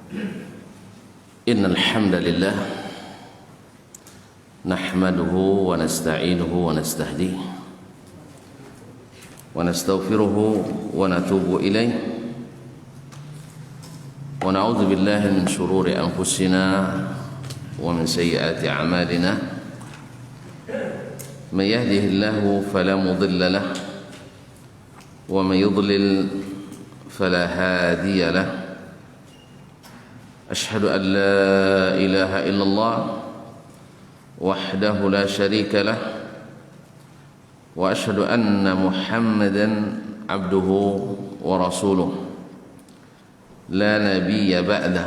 إن الحمد لله نحمده ونستعينه ونستهديه ونستغفره ونتوب إليه ونعوذ بالله من شرور أنفسنا ومن سيئات أعمالنا من يهده الله فلا مضل له ومن يضلل فلا هادي له أشهد أن لا إله إلا الله وحده لا شريك له وأشهد أن محمدا عبده ورسوله لا نبي بعده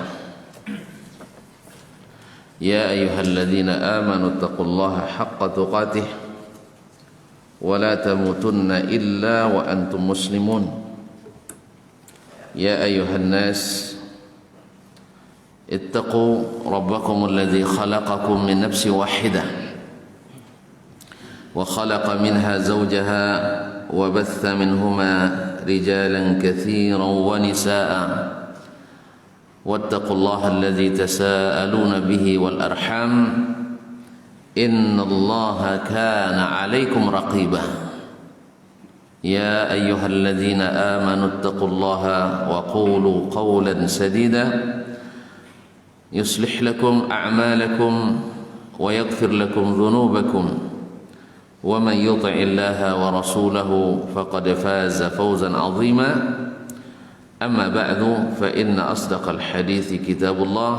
يا أيها الذين آمنوا اتقوا الله حق تقاته ولا تموتن إلا وأنتم مسلمون يا أيها الناس اتقوا ربكم الذي خلقكم من نفس واحدة وخلق منها زوجها وبث منهما رجالا كثيرا ونساء واتقوا الله الذي تساءلون به والأرحام إن الله كان عليكم رقيبا يا أيها الذين آمنوا اتقوا الله وقولوا قولا سديدا يصلح لكم أعمالكم ويغفر لكم ذنوبكم ومن يطع الله ورسوله فقد فاز فوزا عظيما أما بعد فإن أصدق الحديث كتاب الله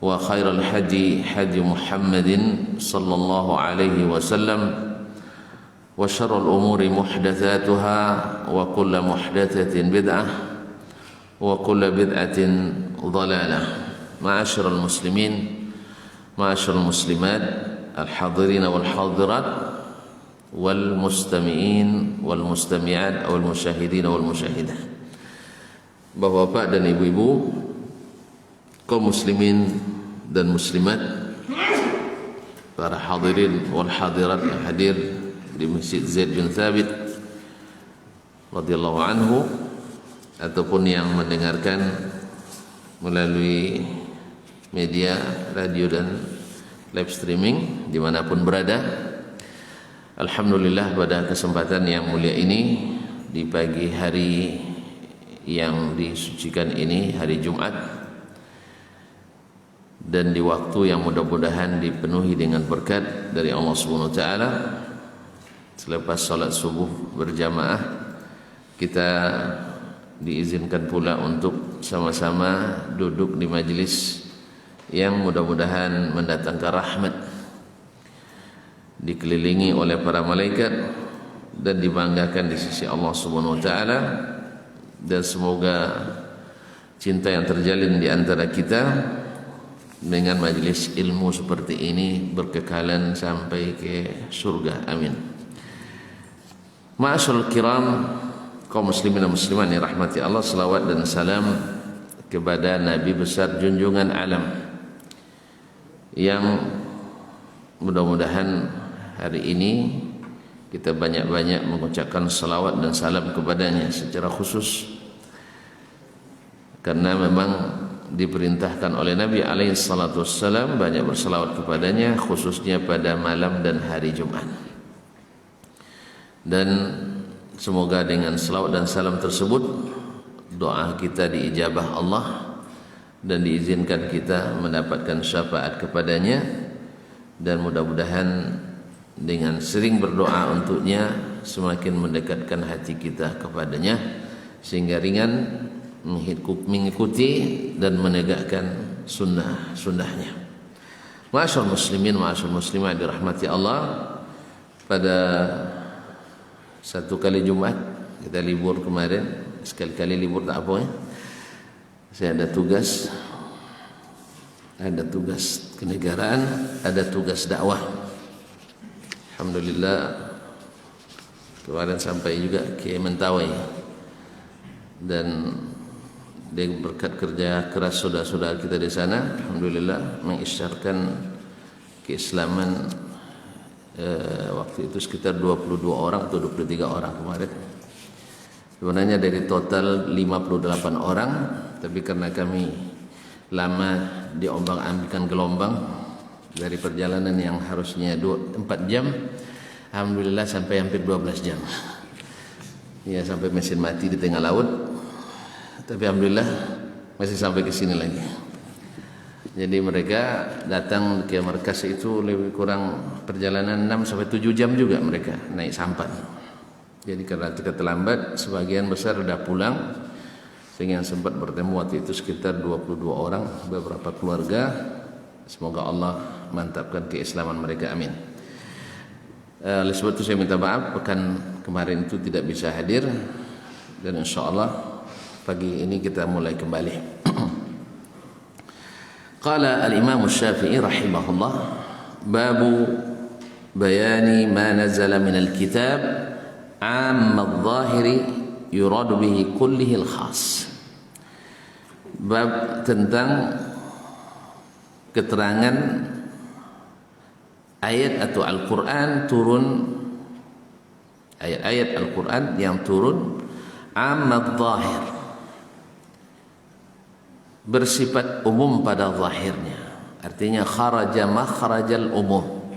وخير الحدي حدي محمد صلى الله عليه وسلم وشر الأمور محدثاتها وكل محدثة بدعة وكل بدعة ضلالة معاشر المسلمين معاشر المسلمات الحاضرين والحاضرات والمستمعين والمستمعات أو المشاهدين والمشاهدات. Bapak-bapak dan ibu-ibu, kaum muslimin dan muslimat, para hadirin wal hadirat yang hadir di Masjid Zaid bin Thabit radhiyallahu anhu ataupun yang mendengarkan melalui media radio dan live streaming dimanapun berada. Alhamdulillah pada kesempatan yang mulia ini di pagi hari yang disucikan ini, hari Jumat, dan di waktu yang mudah-mudahan dipenuhi dengan berkat dari Allah Subhanahu wa taala. Selepas salat subuh berjamaah, kita diizinkan pula untuk sama-sama duduk di majelis yang mudah-mudahan mendatangkan rahmat, dikelilingi oleh para malaikat dan dibanggakan di sisi Allah Subhanahu wa taala. Dan semoga cinta yang terjalin di antara kita dengan majelis ilmu seperti ini berkekalan sampai ke surga. Amin. Ma'asyiral kiram, kaum muslimin dan muslimat yang rahmati Allah, selawat dan salam kepada Nabi besar junjungan alam yang mudah-mudahan hari ini kita banyak-banyak mengucapkan salawat dan salam kepadanya secara khusus, karena memang diperintahkan oleh Nabi alaihi salatu wassalam banyak bersalawat kepadanya, khususnya pada malam dan hari Jumat. Dan semoga dengan salawat dan salam tersebut doa kita diijabah Allah dan diizinkan kita mendapatkan syafaat kepadanya, dan mudah-mudahan dengan sering berdoa untuknya semakin mendekatkan hati kita kepadanya sehingga ringan mengikuti dan menegakkan sunnah-sunnahnya. Ma'asyar muslimin, ma'asyar muslimat dirahmati Allah, pada satu kali Jumat kita libur kemarin, sekali-kali libur tak apa ya. Saya ada tugas kenegaraan, ada tugas dakwah. Alhamdulillah kemarin sampai juga ke Mentawai, dan dengan berkat kerja keras saudara-saudara kita di sana, alhamdulillah mengisyarkan keislaman waktu itu sekitar 22 orang atau 23 orang kemarin. Sebenarnya dari total 58 orang, tapi karena kami lama diombang-ambingkan gelombang dari perjalanan yang harusnya 4 jam, alhamdulillah sampai hampir 12 jam. Ya, sampai mesin mati di tengah laut. Tapi alhamdulillah masih sampai ke sini lagi. Jadi mereka datang ke markas itu lebih kurang perjalanan 6 sampai 7 jam juga mereka naik sampan. Jadi karena kita terlambat, sebagian besar sudah pulang. Sehingga yang sempat bertemu waktu itu sekitar 22 orang, beberapa keluarga. Semoga Allah mantapkan keislaman mereka, amin. Oleh sebab itu saya minta maaf pekan kemarin itu tidak bisa hadir, dan insyaallah pagi ini kita mulai kembali. Qala al-Imam Asy-Syafi'i rahimahullah, babu bayani ma nazala min al-kitab 'amma adh-dhahiri yuradu bihi kullihi al-khas. Bab tentang keterangan ayat atau Al-Quran turun, ayat-ayat Al-Quran yang turun ammad zahir, bersifat umum pada zahirnya, artinya kharaja makhrajal umum,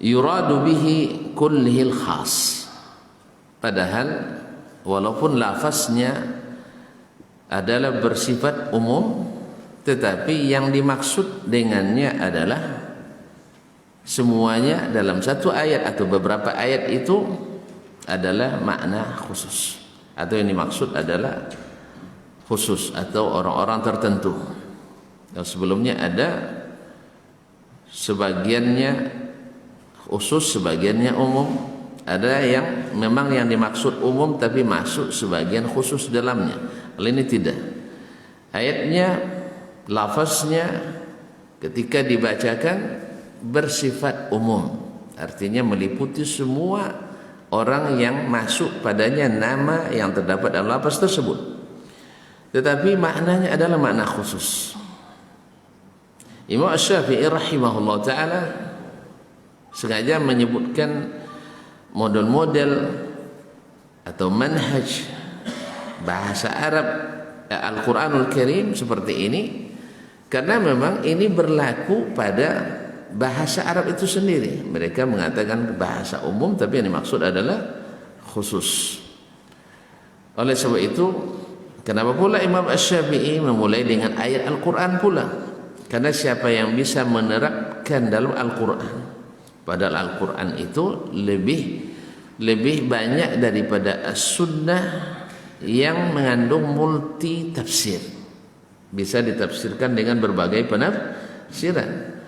yuradu bihi kullihil khas, padahal walaupun lafaznya adalah bersifat umum, tetapi yang dimaksud dengannya adalah semuanya dalam satu ayat atau beberapa ayat itu adalah makna khusus, atau yang dimaksud adalah khusus atau orang-orang tertentu. Yang sebelumnya ada sebagiannya khusus, sebagiannya umum. Ada yang memang yang dimaksud umum tapi masuk sebagian khusus dalamnya. Hal ini tidak. Ayatnya, lafaznya ketika dibacakan bersifat umum, artinya meliputi semua orang yang masuk padanya nama yang terdapat dalam lafaz tersebut, tetapi maknanya adalah makna khusus. Imam Asy-Syafi'i rahimahullah ta'ala sengaja menyebutkan model-model atau manhaj bahasa Arab Al-Quranul Karim seperti ini, karena memang ini berlaku pada bahasa Arab itu sendiri. Mereka mengatakan bahasa umum tapi yang dimaksud adalah khusus. Oleh sebab itu, kenapa pula Imam Asy-Syafi'i memulai dengan ayat Al-Quran pula? Karena siapa yang bisa menerapkan dalam Al-Quran, padahal Al-Quran itu lebih banyak daripada As-Sunnah yang mengandung multi tafsir, bisa ditafsirkan dengan berbagai penafsiran.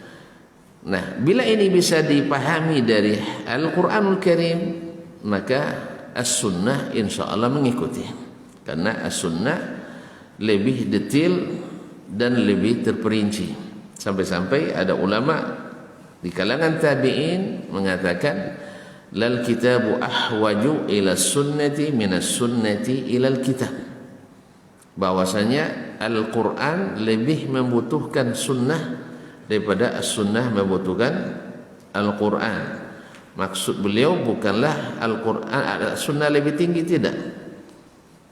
Nah, bila ini bisa dipahami dari Al-Quranul Karim, maka As-Sunnah insyaAllah mengikuti, karena As-Sunnah lebih detail dan lebih terperinci. Sampai-sampai ada ulama di kalangan tabi'in mengatakan, lal kitabu ahwaju ila sunnati minas sunnati ilal kitab, bahwasanya Al-Quran lebih membutuhkan sunnah daripada as-sunnah membutuhkan Al-Quran. Maksud beliau bukanlah Al-Quran sunnah lebih tinggi, tidak.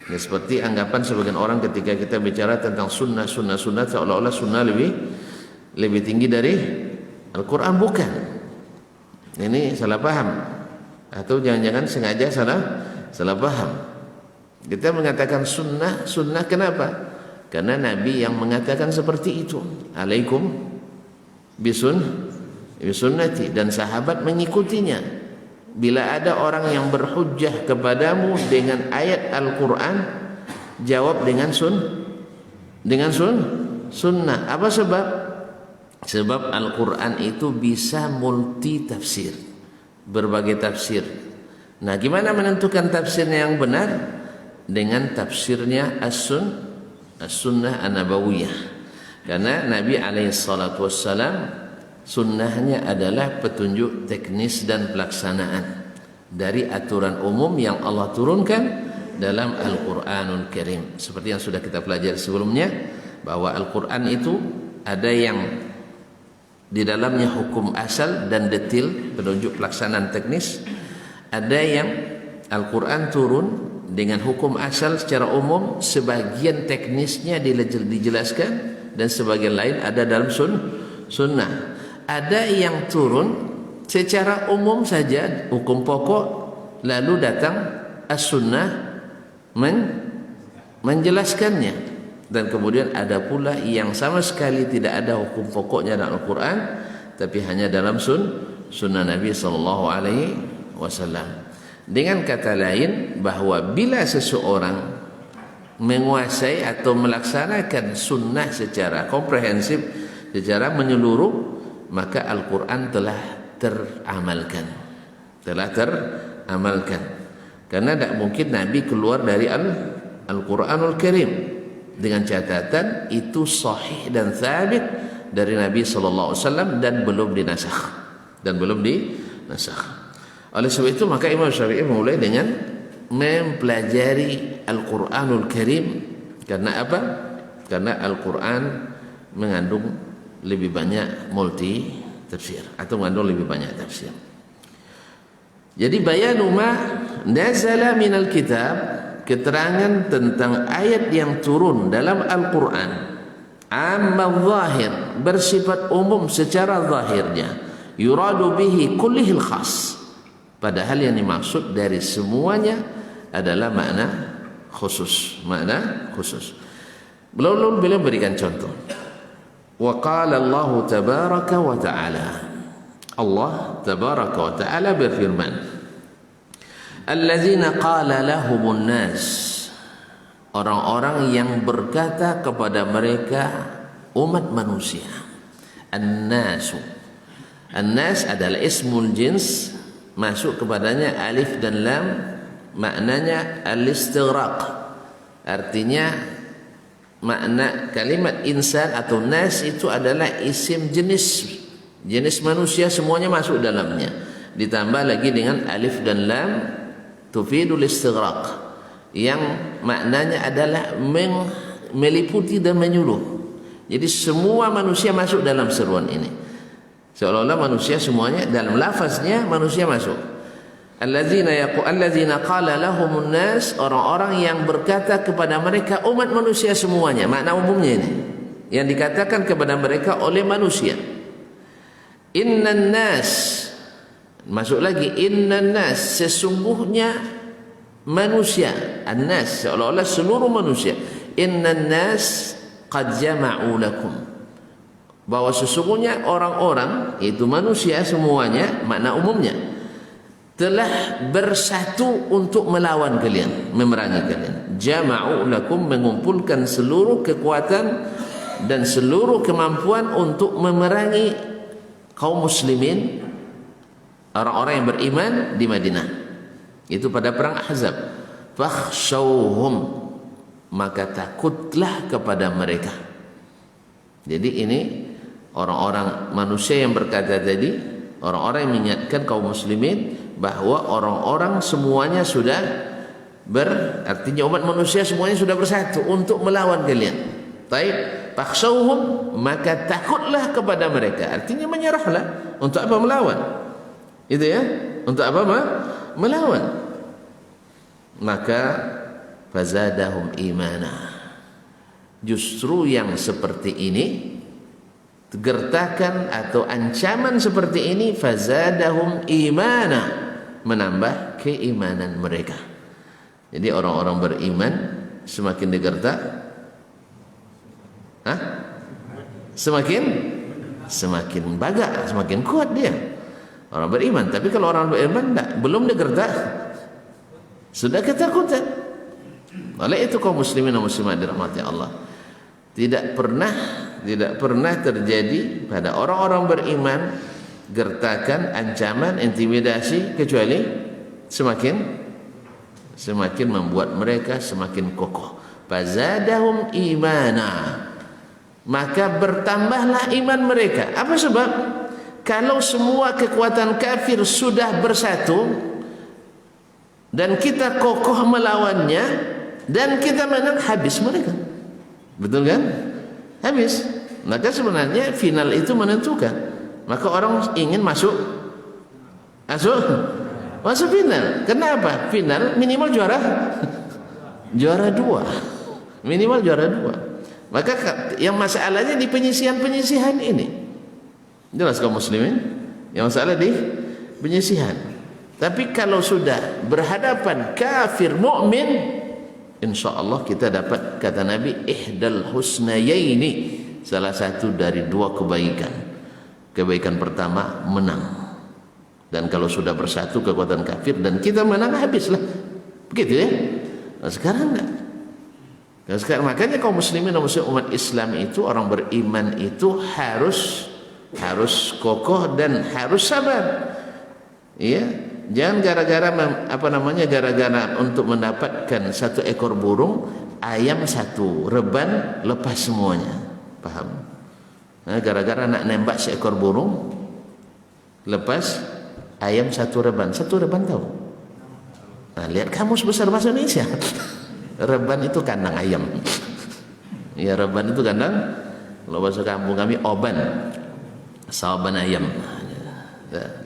Ya, seperti anggapan sebagian orang ketika kita bicara tentang sunnah seolah-olah sunnah lebih tinggi dari Al-Quran. Bukan. Ini salah paham, atau jangan-jangan sengaja salah paham. Kita mengatakan sunnah kenapa? Karena Nabi yang mengatakan seperti itu, alaikum bisunnati, dan sahabat mengikutinya. Bila ada orang yang berhujjah kepadamu dengan ayat Al-Quran, jawab dengan sunnah. Apa sebab? Sebab Al-Quran itu bisa multi tafsir, berbagai tafsir. Nah, gimana menentukan tafsirnya yang benar? Dengan tafsirnya As-Sunnah An-Nabawiyah. Karena Nabi alaihissalatu wassalam sunnahnya adalah petunjuk teknis dan pelaksanaan dari aturan umum yang Allah turunkan dalam Al-Quranul Karim. Seperti yang sudah kita pelajari sebelumnya, bahwa Al-Quran itu ada yang di dalamnya hukum asal dan detil, petunjuk pelaksanaan teknis. Ada yang Al-Quran turun dengan hukum asal secara umum, sebagian teknisnya dijelaskan dan sebagian lain ada dalam sunnah. Ada yang turun secara umum saja hukum pokok, lalu datang as-sunnah menjelaskannya, dan kemudian ada pula yang sama sekali tidak ada hukum pokoknya dalam Al-Quran, tapi hanya dalam sunnah Nabi SAW. Dengan kata lain, bahwa bila seseorang menguasai atau melaksanakan sunnah secara komprehensif, secara menyeluruh, maka Al-Quran telah teramalkan. Karena tidak mungkin Nabi keluar dari Al-Quranul Karim, dengan catatan itu sahih dan thabit dari Nabi SAW dan belum dinasakh. Oleh sebab itu maka Imam Syafi'i mulai dengan mempelajari Al-Quranul Karim. Karena apa? Karena Al-Quran mengandung lebih banyak multi tafsir, atau mengandung lebih banyak tafsir. Jadi bayanu ma nazala minal kitab, keterangan tentang ayat yang turun dalam Al-Quran, amma zahir, bersifat umum secara zahirnya, yuradu bihi kullihil khas, padahal yang dimaksud dari semuanya adalah makna khusus. Beliau berikan contoh. Wa qala Allah tabaraka wa ta'ala, Allah tabaraka wa ta'ala berfirman, allazina qala lahumun nas, orang-orang yang berkata kepada mereka umat manusia. An-nasu, an-nas adalah ismul jins, masuk kepadanya alif dan lam, maknanya al-istighraq. Artinya makna kalimat insan atau nas itu adalah isim jenis manusia, semuanya masuk dalamnya. Ditambah lagi dengan alif dan lam tufidul istighraq, yang maknanya adalah meliputi dan menyuluh. Jadi semua manusia masuk dalam seruan ini. Seolah-olah manusia semuanya dalam lafaznya manusia masuk. Allazina qala lahumun nas, orang-orang yang berkata kepada mereka umat manusia semuanya. Makna umumnya ini yang dikatakan kepada mereka oleh manusia. Innan nas, masuk lagi innan nas, sesungguhnya manusia. An-nas seolah-olah seluruh manusia. Innan nas qad jama'u lakum, bahwa sesungguhnya orang-orang, yaitu manusia semuanya, makna umumnya, telah bersatu untuk melawan kalian, memerangi kalian. Jama'u lakum, mengumpulkan seluruh kekuatan dan seluruh kemampuan untuk memerangi kaum muslimin, orang-orang yang beriman di Madinah. Itu pada perang Ahzab. Fakhshawhum, maka takutlah kepada mereka. Jadi ini orang-orang manusia yang berkata tadi, orang-orang yang mengingatkan kaum muslimin bahwa orang-orang semuanya sudah artinya umat manusia semuanya sudah bersatu untuk melawan kalian. Taib, fakhshawhum, maka takutlah kepada mereka. Artinya menyerahlah. Untuk apa melawan? Itu ya. Untuk apa melawan? Maka fazadahum imana. Justru yang seperti ini, gertakan atau ancaman seperti ini, fazadahum imana, menambah keimanan mereka. Jadi orang-orang beriman semakin digertak, semakin bagak, semakin kuat dia orang beriman. Tapi kalau orang beriman belum digertak, sudah ketakutan. Oleh itu kaum muslimin dan muslimat dirahmati Allah, tidak pernah terjadi pada orang-orang beriman gertakan, ancaman, intimidasi, kecuali semakin membuat mereka semakin kokoh. Fazadahum imana, maka bertambahlah iman mereka. Apa sebab? Kalau semua kekuatan kafir sudah bersatu dan kita kokoh melawannya dan kita menang, habis mereka. Betul kan? Habis. Maka sebenarnya final itu menentukan. Maka orang ingin masuk Masuk final. Kenapa? Final minimal juara juara 2. Minimal juara 2. Maka yang masalahnya di penyisihan ini. Jelas kaum muslimin? Yang masalah di penyisihan. Tapi kalau sudah berhadapan kafir mukmin, insyaallah kita dapat kata Nabi ihdal husnayaini, salah satu dari 2 kebaikan. Kebaikan pertama menang. Dan kalau sudah bersatu kekuatan kafir dan kita menang, habislah. Begitu ya. Nah, sekarang enggak. Dan sekarang makanya kaum muslimin dan muslim umat Islam itu, orang beriman itu harus kokoh dan harus sabar. Iya, jangan gara-gara gara-gara untuk mendapatkan 1 ekor burung, ayam 1 reban lepas semuanya. Paham? Nah, gara-gara nak nembak seekor burung lepas ayam 1 reban. 1 reban tahu? Nah, lihat kamus besar bahasa Indonesia. Reban itu kandang ayam. Ya, reban itu kandang. Kalau bahasa kampung kami oban. Sawaban ayam.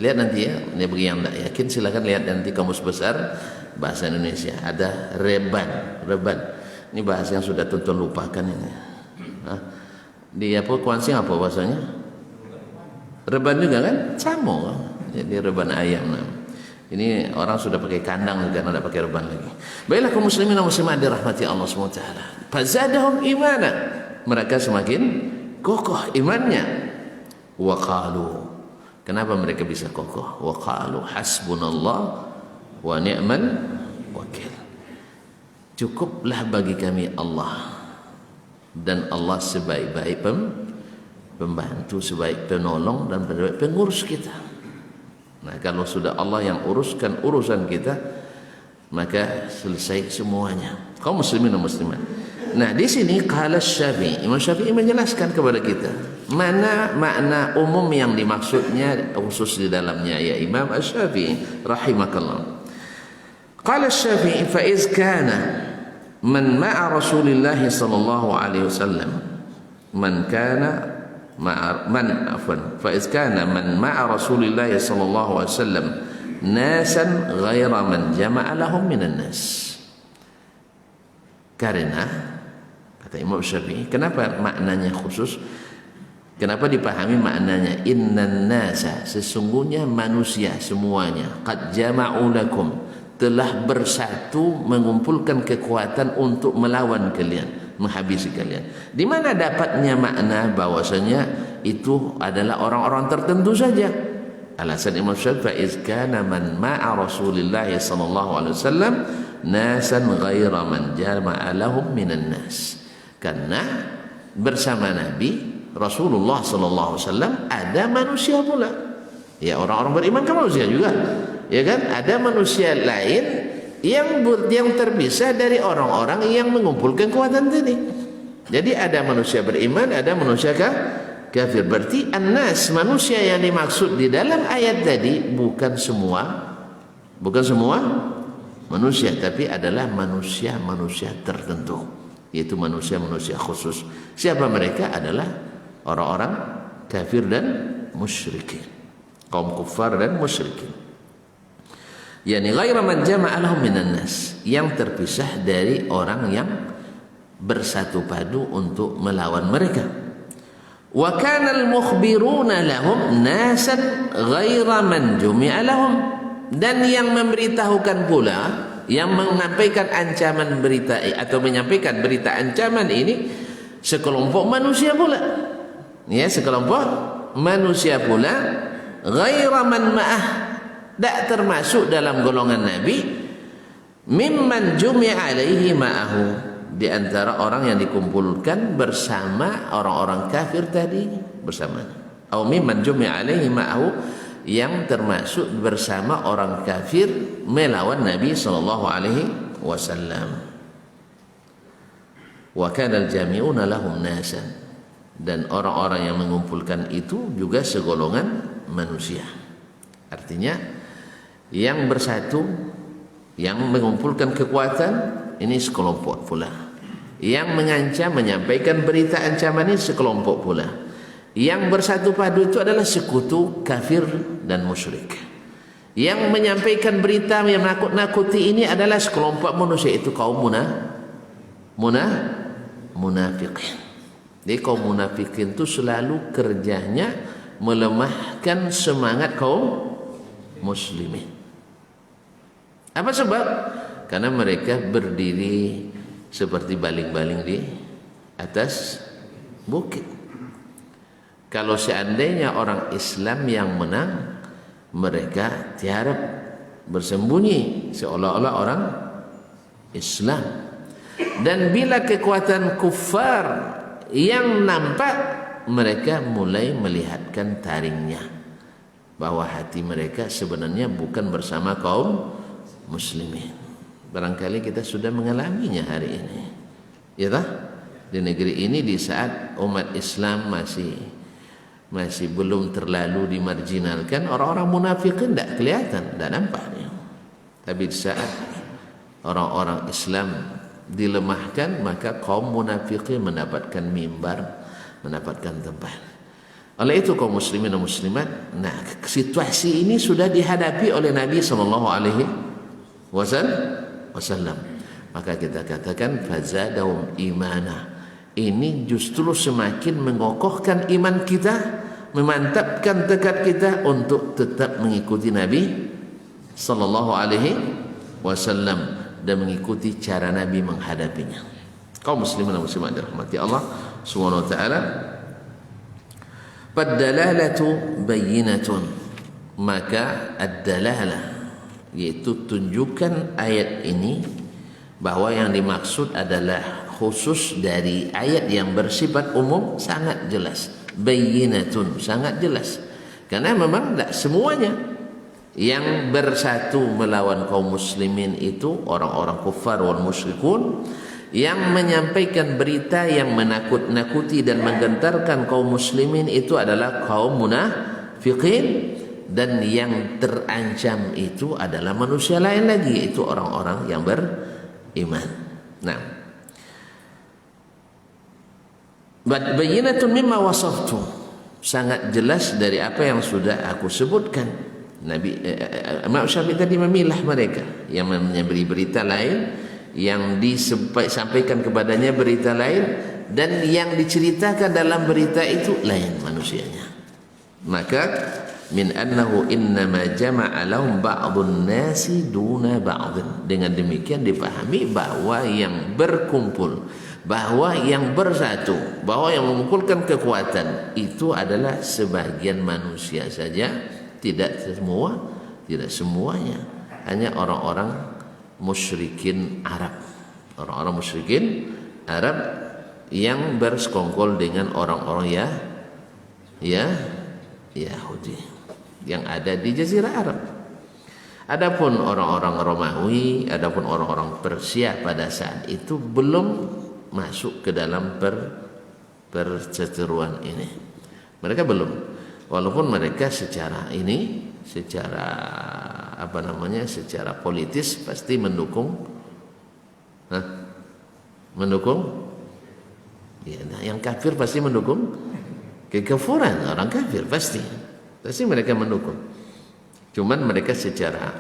Lihat nanti ya, ini bagi yang tidak yakin silakan lihat nanti kamus besar bahasa Indonesia, ada reban. Ini bahasa yang sudah tonton lupakan ini. Di apa Kuansing apa bahasanya? Reban juga kan? Sama. Jadi reban ayam. Ini orang sudah pakai kandang karena tidak pakai reban lagi. Baiklah kaum muslimin dan muslimat dirahmati Allah SWT. Fazadahum imana. Mereka semakin kokoh imannya. Wa qalu. Kenapa mereka bisa kokoh? Wa qalu hasbunallah wa ni'mal wakil. Cukuplah bagi kami Allah, dan Allah sebaik-baik pembantu, sebaik penolong dan sebaik pengurus kita. Nah, kalau sudah Allah yang uruskan urusan kita, maka selesai semuanya. Kaum muslimin dan muslimat. Nah, di sini qala Syafi'i, Imam Syafi'i menjelaskan kepada kita mana makna umum yang dimaksudnya khusus di dalamnya, ya Imam Asy-Syafi'i rahimakallah. Qala Syafi'i fa iz kana man ma'a Rasulillah sallallahu alaihi wasallam man kana fa iz kana man ma'a Rasulillah sallallahu alaihi wasallam nasan ghaira man jama'a lahum minan nas. Karena kata Imam Syafi'i, kenapa maknanya khusus? Kenapa dipahami maknanya innan nasa, sesungguhnya manusia semuanya qad jama'u lakum, telah bersatu mengumpulkan kekuatan untuk melawan kalian, menghabisi kalian. Di mana dapatnya makna bahwasanya itu adalah orang-orang tertentu saja? Alasan Imam Syafi'i, kana man ma'a Rasulillah sallallahu alaihi wasallam nasan ghaira man jama'a lahum minan nas. Karena bersama Nabi Rasulullah sallallahu alaihi wasallam ada manusia pula. Ya, orang-orang beriman kan manusia juga. Ya kan? Ada manusia lain yang terpisah dari orang-orang yang mengumpulkan kekuatan tadi. Jadi ada manusia beriman, ada manusia kafir. Berarti an-nas, manusia yang dimaksud di dalam ayat tadi bukan semua manusia, tapi adalah manusia-manusia tertentu, yaitu manusia-manusia khusus. Siapa mereka? Adalah orang-orang kafir dan musyrikin, kaum kufar dan musyrikin. Yani ghaira man jama'a lahum minan nas, yang terpisah dari orang yang bersatu padu untuk melawan mereka. Wa kana al-mukhbiruna lahum nasan ghaira man jumi'a lahum, dan yang memberitahukan pula, yang menyampaikan ancaman berita atau menyampaikan berita ancaman ini sekelompok manusia pula. Ya, sekelompok manusia pula, ghaira man ma'ah, tak termasuk dalam golongan Nabi, mimman jumi'a alaihi ma'ahu, di antara orang yang dikumpulkan bersama orang-orang kafir tadi bersamanya. Atau mimman jumi'a alaihi ma'ahu, yang termasuk bersama orang kafir melawan Nabi sallallahu alaihi wasallam. Wa kana al-jami'una lahum nasan, dan orang-orang yang mengumpulkan itu juga segolongan manusia. Artinya yang bersatu, yang mengumpulkan kekuatan ini sekelompok pula. Yang mengancam, menyampaikan berita ancaman ini sekelompok pula. Yang bersatu padu itu adalah sekutu kafir dan musyrik. Yang menyampaikan berita yang menakut-nakuti ini adalah sekelompok manusia, itu kaum munafikin. Jadi kaum munafikin itu selalu kerjanya melemahkan semangat kaum muslimin. Apa sebab? Karena mereka berdiri seperti baling-baling di atas bukit. Kalau seandainya orang Islam yang menang, mereka tiarap bersembunyi seolah-olah orang Islam. Dan bila kekuatan kufar yang nampak, mereka mulai melihatkan taringnya, bahwa hati mereka sebenarnya bukan bersama kaum muslimin. Barangkali kita sudah mengalaminya hari ini, ya tak? Di negeri ini, di saat umat Islam masih belum terlalu dimarginalkan, orang-orang munafikin tidak kelihatan, tidak nampaknya. Tapi di saat orang-orang Islam dilemahkan, maka kaum munafikin mendapatkan mimbar, mendapatkan tempat. Oleh itu kaum muslimin dan muslimat, nah situasi ini sudah dihadapi oleh Nabi SAW. Maka kita katakan fazadahum imana. Ini justru semakin mengokohkan iman kita, memantapkan tekad kita untuk tetap mengikuti Nabi SAW dan mengikuti cara Nabi menghadapinya. Kaum muslimin dan muslimat dirahmati Allah Subhanahu wa taala. Fad-dalalatu bayyinatun, maka ad-dalalah yaitu tunjukkan ayat ini bahwa yang dimaksud adalah khusus dari ayat yang bersifat umum sangat jelas. Bayyinatun, sangat jelas. Karena memang tidak semuanya yang bersatu melawan kaum muslimin itu orang-orang kufar wal musyrikun, yang menyampaikan berita yang menakut-nakuti dan menggentarkan kaum muslimin itu adalah kaum munafikin, dan yang terancam itu adalah manusia lain lagi, yaitu orang-orang yang beriman. Nah, bayyinatun mimma wasaftu, sangat jelas dari apa yang sudah aku sebutkan. Nabi Imam Syafi'i tadi memilah mereka yang memberi berita lain, yang disampaikan kepadanya berita lain, dan yang diceritakan dalam berita itu lain manusianya. Maka min annahu innama jama'a lahum ba'dun nasi duna ba'din. Dengan demikian dipahami bahwa yang berkumpul, bahwa yang bersatu, bahwa yang mengumpulkan kekuatan itu adalah sebagian manusia saja, tidak semuanya, hanya orang-orang musyrikin Arab. Orang-orang musyrikin Arab yang bersekongkol dengan orang-orang Yahudi yang ada di Jazirah Arab. Adapun orang-orang Romawi, adapun orang-orang Persia pada saat itu belum masuk ke dalam perseteruan ini. Mereka belum, walaupun mereka secara secara politis pasti mendukung ya, nah, yang kafir pasti mendukung kekafiran, orang kafir pasti mereka mendukung. Cuman mereka secara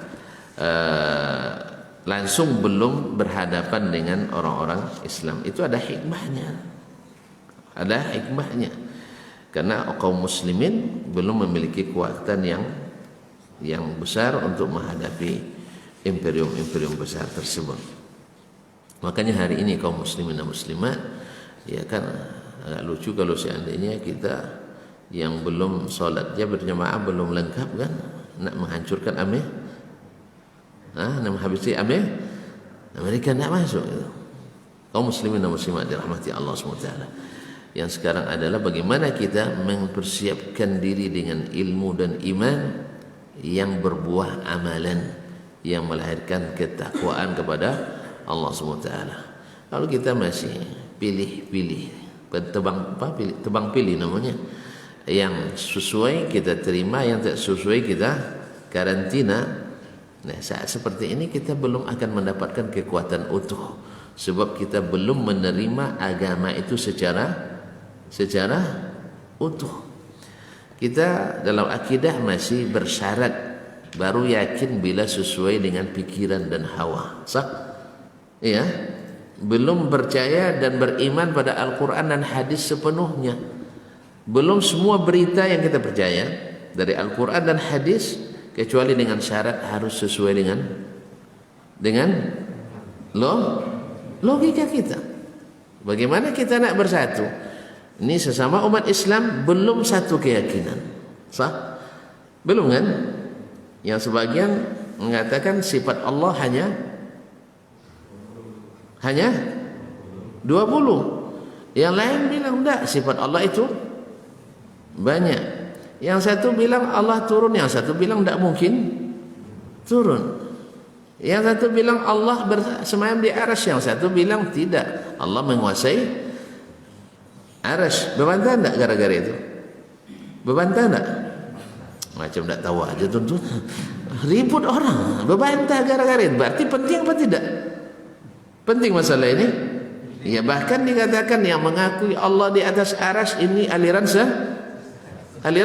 langsung belum berhadapan dengan orang-orang Islam. Itu ada hikmahnya, karena kaum muslimin belum memiliki kekuatan yang besar untuk menghadapi imperium besar tersebut. Makanya hari ini kaum muslimin dan muslimat, ya kan, agak lucu kalau seandainya kita yang belum sholatnya berjamaah belum lengkap kan, nak menghancurkan Amir, nak menghabisi Amir, mereka nak masuk itu. Kaum muslimin dan muslimat dirahmati Allah SWT. Yang sekarang adalah bagaimana kita mempersiapkan diri dengan ilmu dan iman yang berbuah amalan, yang melahirkan ketakwaan kepada Allah SWT. Kalau kita masih pilih-pilih, tebang pilih namanya, yang sesuai kita terima, yang tak sesuai kita karantina. Nah, saat seperti ini kita belum akan mendapatkan kekuatan utuh, sebab kita belum menerima agama itu secara utuh. Kita dalam akidah masih bersyarat baru yakin bila sesuai dengan pikiran dan hawa. Sah? Iya. Belum percaya dan beriman pada Al-Quran dan hadis sepenuhnya. Belum semua berita yang kita percaya dari Al-Quran dan hadis, kecuali dengan syarat harus sesuai dengan logika kita. Bagaimana kita nak bersatu? Ini sesama umat Islam belum satu keyakinan. Sah? Belum kan? Yang sebagian mengatakan sifat Allah hanya 20. Yang lain bilang enggak, sifat Allah itu banyak. Yang satu bilang Allah turun, yang satu bilang enggak mungkin turun. Yang satu bilang Allah bersemayam di arasy, yang satu bilang tidak, Allah menguasai arasy. Berbantah enggak gara-gara itu? Berbantah enggak? Macam enggak tahu aja tuntun. Ribut orang, berbantah gara-gara itu. Berarti penting apa tidak? Penting masalah ini. Ya, bahkan dikatakan yang mengakui Allah di atas arasy ini aliran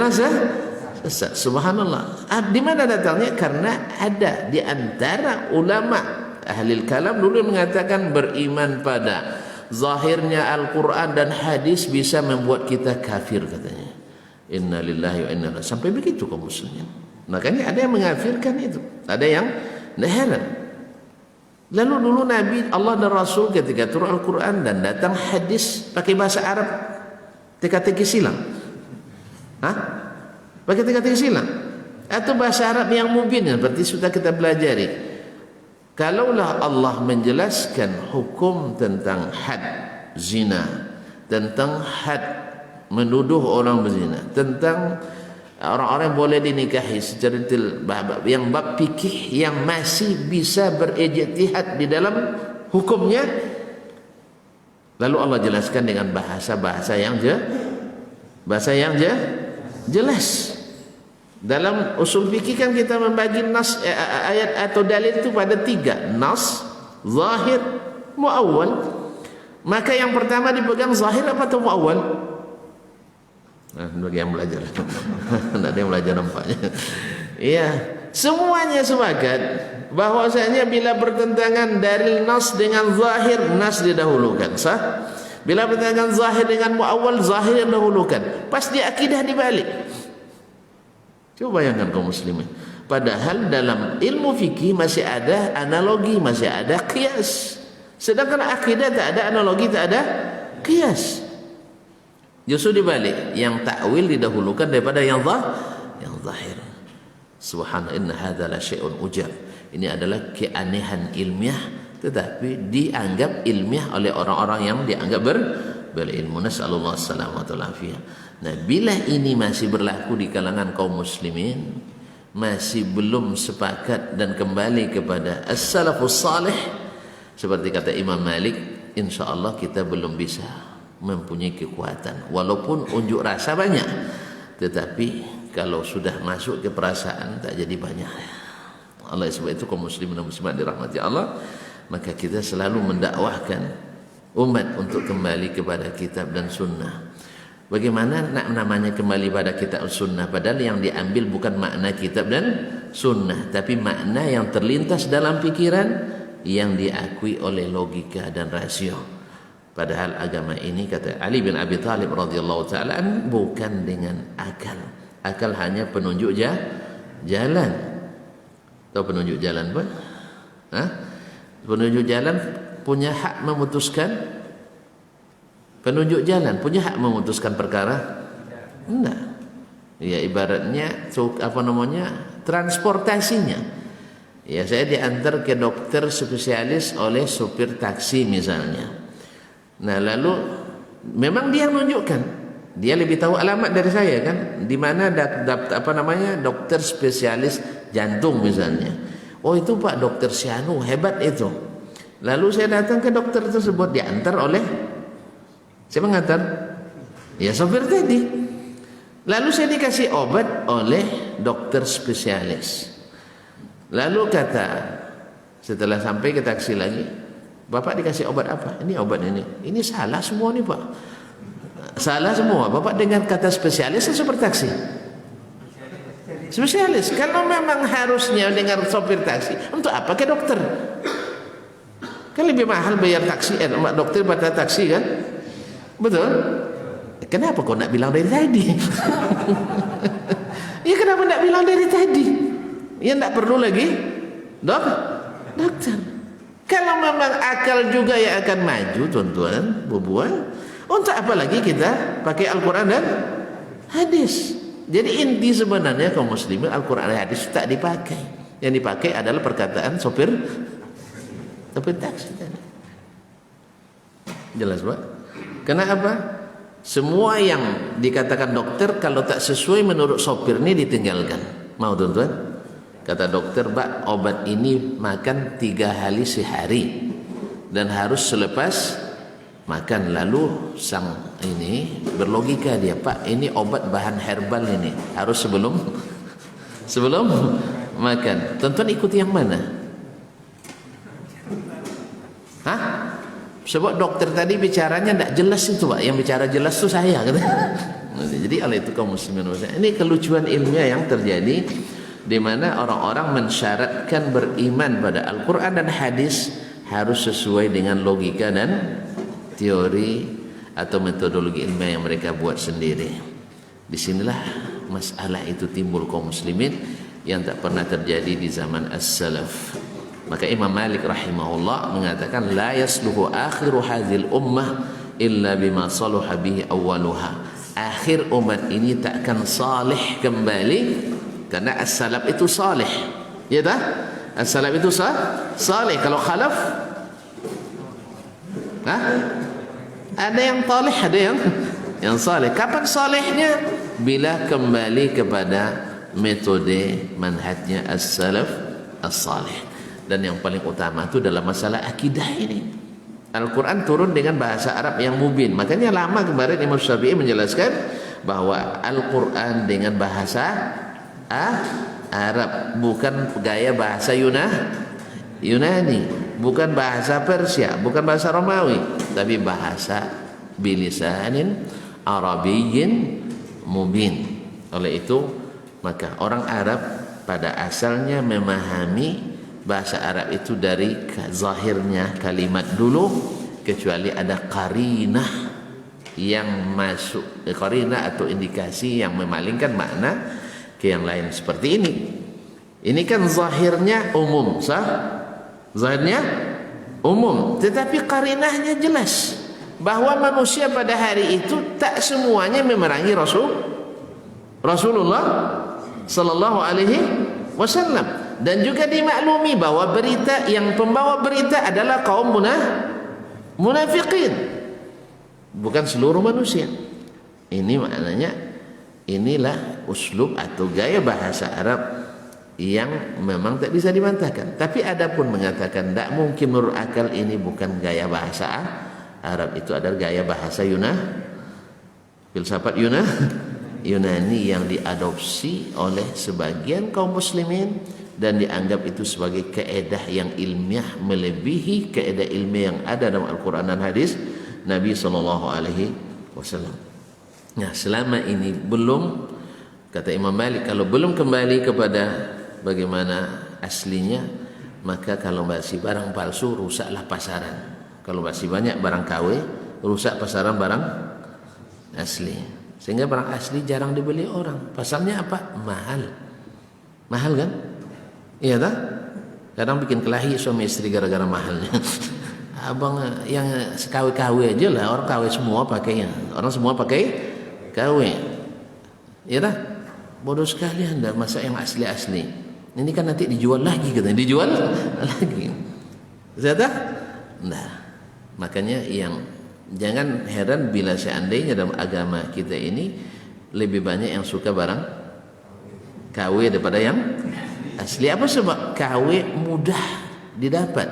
sesat. Subhanallah. Di mana datangnya? Karena ada di antara ulama ahli kalam dulu mengatakan beriman pada zahirnya Al-Quran dan hadis bisa membuat kita kafir, katanya. Inna lillahi wa inna ilaihi raji'un. Sampai begitu kaum muslimin. Makanya ada yang mengafirkan itu, ada yang heran. Lalu dulu Nabi Allah dan Rasul ketika turun Al-Quran dan datang hadis pakai bahasa Arab, teka-teki silang. Pakai teka-teki silang atau bahasa Arab yang mubin, seperti sudah kita pelajari. Kalaulah Allah menjelaskan hukum tentang had zina, tentang had menuduh orang berzina, tentang orang-orang boleh dinikahi secara yang bab fikih yang masih bisa berijtihad di dalam hukumnya, lalu Allah jelaskan dengan bahasa yang jelas. Dalam usul fikih kan kita membagi nas ayat atau dalil itu pada 3, nas, zahir, muawwal. Maka yang pertama dipegang zahir apa atau muawwal? Bagi yang belajar. Tidak ada yang belajar nampaknya. Iya, semuanya sepakat bahwasanya bila bertentangan dalil nas dengan zahir, nas didahulukan. Sah? Bila bertentangan zahir dengan muawwal, zahir yang dahulukan. Pas di akidah dibalik. Coba bayangkan kaum muslimin. Padahal dalam ilmu fikih masih ada analogi, masih ada qiyas. Sedangkan akidah tak ada analogi, tak ada qiyas. Justru dibalik, yang takwil didahulukan daripada yang zahir. Subhanallah, inna hadza la syai'un ujab. Ini adalah keanehan ilmiah, tetapi dianggap ilmiah oleh orang-orang yang dianggap berilmu. Nasallallahu alaihi wasallam. Nah, bila ini masih berlaku di kalangan kaum muslimin, masih belum sepakat dan kembali kepada as-salafus salih, seperti kata Imam Malik, insyaallah kita belum bisa mempunyai kekuatan. Walaupun unjuk rasa banyak, tetapi kalau sudah masuk ke perasaan tak jadi banyak. Allah, sebab itu kaum muslimin dan muslimat dirahmati Allah, maka kita selalu mendakwahkan umat untuk kembali kepada kitab dan sunnah. Bagaimana nak namanya kembali pada kitab dan sunnah, padahal yang diambil bukan makna kitab dan sunnah, tapi makna yang terlintas dalam pikiran yang diakui oleh logika dan rasio. Padahal agama ini, kata Ali bin Abi Thalib radhiyallahu taala, bukan dengan akal. Akal hanya penunjuk jalan. Tahu penunjuk jalan apa? Penunjuk jalan punya hak memutuskan. Penunjuk jalan punya hak memutuskan perkara? Enggak. Ya, ibaratnya transportasinya. Ya, saya diantar ke dokter spesialis oleh supir taksi misalnya. Nah, lalu memang dia menunjukkan, dia lebih tahu alamat dari saya kan, di mana dokter spesialis jantung misalnya. Oh, itu Pak dokter Sianu, hebat itu. Lalu saya datang ke dokter tersebut, diantar oleh siapa ngantar? Ya, sopir tadi. Lalu saya dikasih obat oleh dokter spesialis. Lalu kata, setelah sampai ke taksi lagi, Bapak dikasih obat apa? Ini obat ini. Ini salah semua nih Pak. Salah semua. Bapak dengar kata spesialis atau super taksi? Spesialis. Kalau memang harusnya dengan sopir taksi, untuk apa ke dokter? Kan lebih mahal bayar taksi, dokter pada taksi kan? Betul? Kenapa kau nak bilang dari tadi? Ya kenapa nak bilang dari tadi? Ya tak perlu lagi dokter. Kalau memang akal juga yang akan maju, tuan-tuan, bubuan, untuk apa lagi kita pakai Al-Quran dan hadis? Jadi inti sebenarnya kaum muslimin Al-Quran dan hadis tak dipakai. Yang dipakai adalah perkataan sopir taksi tadi. Jelas, Pak? Kenapa? Semua yang dikatakan dokter kalau tak sesuai menurut sopir ini ditinggalkan. Mau, tuan-tuan? Kata dokter, Pak, obat ini makan 3 kali sehari dan harus selepas makan. Lalu sang ini berlogika dia, Pak, ini obat bahan herbal ini harus sebelum makan. Tuan-tuan ikuti yang mana? Hah? Sebab dokter tadi bicaranya tidak jelas itu, Pak. Yang bicara jelas itu saya, kata. Jadi oleh itu kaum muslimin, ini kelucuan ilmiah yang terjadi, di mana orang-orang mensyaratkan beriman pada Al-Quran dan hadis harus sesuai dengan logika dan teori atau metodologi ilmiah yang mereka buat sendiri. Disinilah masalah itu timbul kaum muslimin yang tak pernah terjadi di zaman as-salaf. Maka Imam Malik rahimahullah mengatakan, la yasluhu akhiru hadhil ummah illa bima saluha bihi awwaluha. Akhir umat ini takkan salih kembali karena as-salaf itu salih. Ya tak? As-salaf itu salih. Kalau khalaf, ada yang talih, ada yang salih. Kapan salihnya? Bila kembali kepada metode manhajnya as-salaf as-salih. Dan yang paling utama itu dalam masalah akidah ini. Al-Quran turun dengan bahasa Arab yang mubin. Makanya lama kemarin Imam Syafi'i menjelaskan bahwa Al-Quran dengan bahasa Arab, bukan gaya bahasa Yunani, bukan bahasa Persia, bukan bahasa Romawi, tapi bahasa bilisanin Arabiyyin mubin. Oleh itu maka orang Arab pada asalnya memahami bahasa Arab itu dari zahirnya kalimat dulu, kecuali ada qarinah yang masuk, qarinah atau indikasi yang memalingkan makna ke yang lain. Seperti ini kan zahirnya umum, zahirnya umum, tetapi qarinahnya jelas bahwa manusia pada hari itu tak semuanya memerangi Rasulullah sallallahu alaihi wasallam. Dan juga dimaklumi bahwa berita yang pembawa berita adalah kaum munafiqin, bukan seluruh manusia. Ini maknanya, inilah uslub atau gaya bahasa Arab yang memang tak bisa dibantahkan. Tapi ada pun mengatakan tak mungkin menurut akal ini bukan gaya bahasa Arab, itu adalah gaya bahasa filsafat Yunani yang diadopsi oleh sebagian kaum muslimin dan dianggap itu sebagai kaedah yang ilmiah melebihi kaedah ilmiah yang ada dalam Al-Quran dan hadis Nabi SAW. Nah, selama ini belum, kata Imam Malik, kalau belum kembali kepada bagaimana aslinya, maka kalau masih barang palsu, rusaklah pasaran. Kalau masih banyak barang KW, rusak pasaran barang asli. Sehingga barang asli jarang dibeli orang. Pasalnya apa? Mahal kan? Iya tak? Kadang bikin kelahi suami istri gara-gara mahalnya. Abang yang KW aja lah, orang KW semua pakainya. Orang semua pakai KW. Iya tak? Bodoh sekali Anda masa yang asli-asli. Ini kan nanti dijual lagi katanya, dijual lagi. Iya tak? Nah, makanya yang jangan heran bila seandainya dalam agama kita ini lebih banyak yang suka barang KW daripada yang asli. Apa sebab? KW mudah didapat,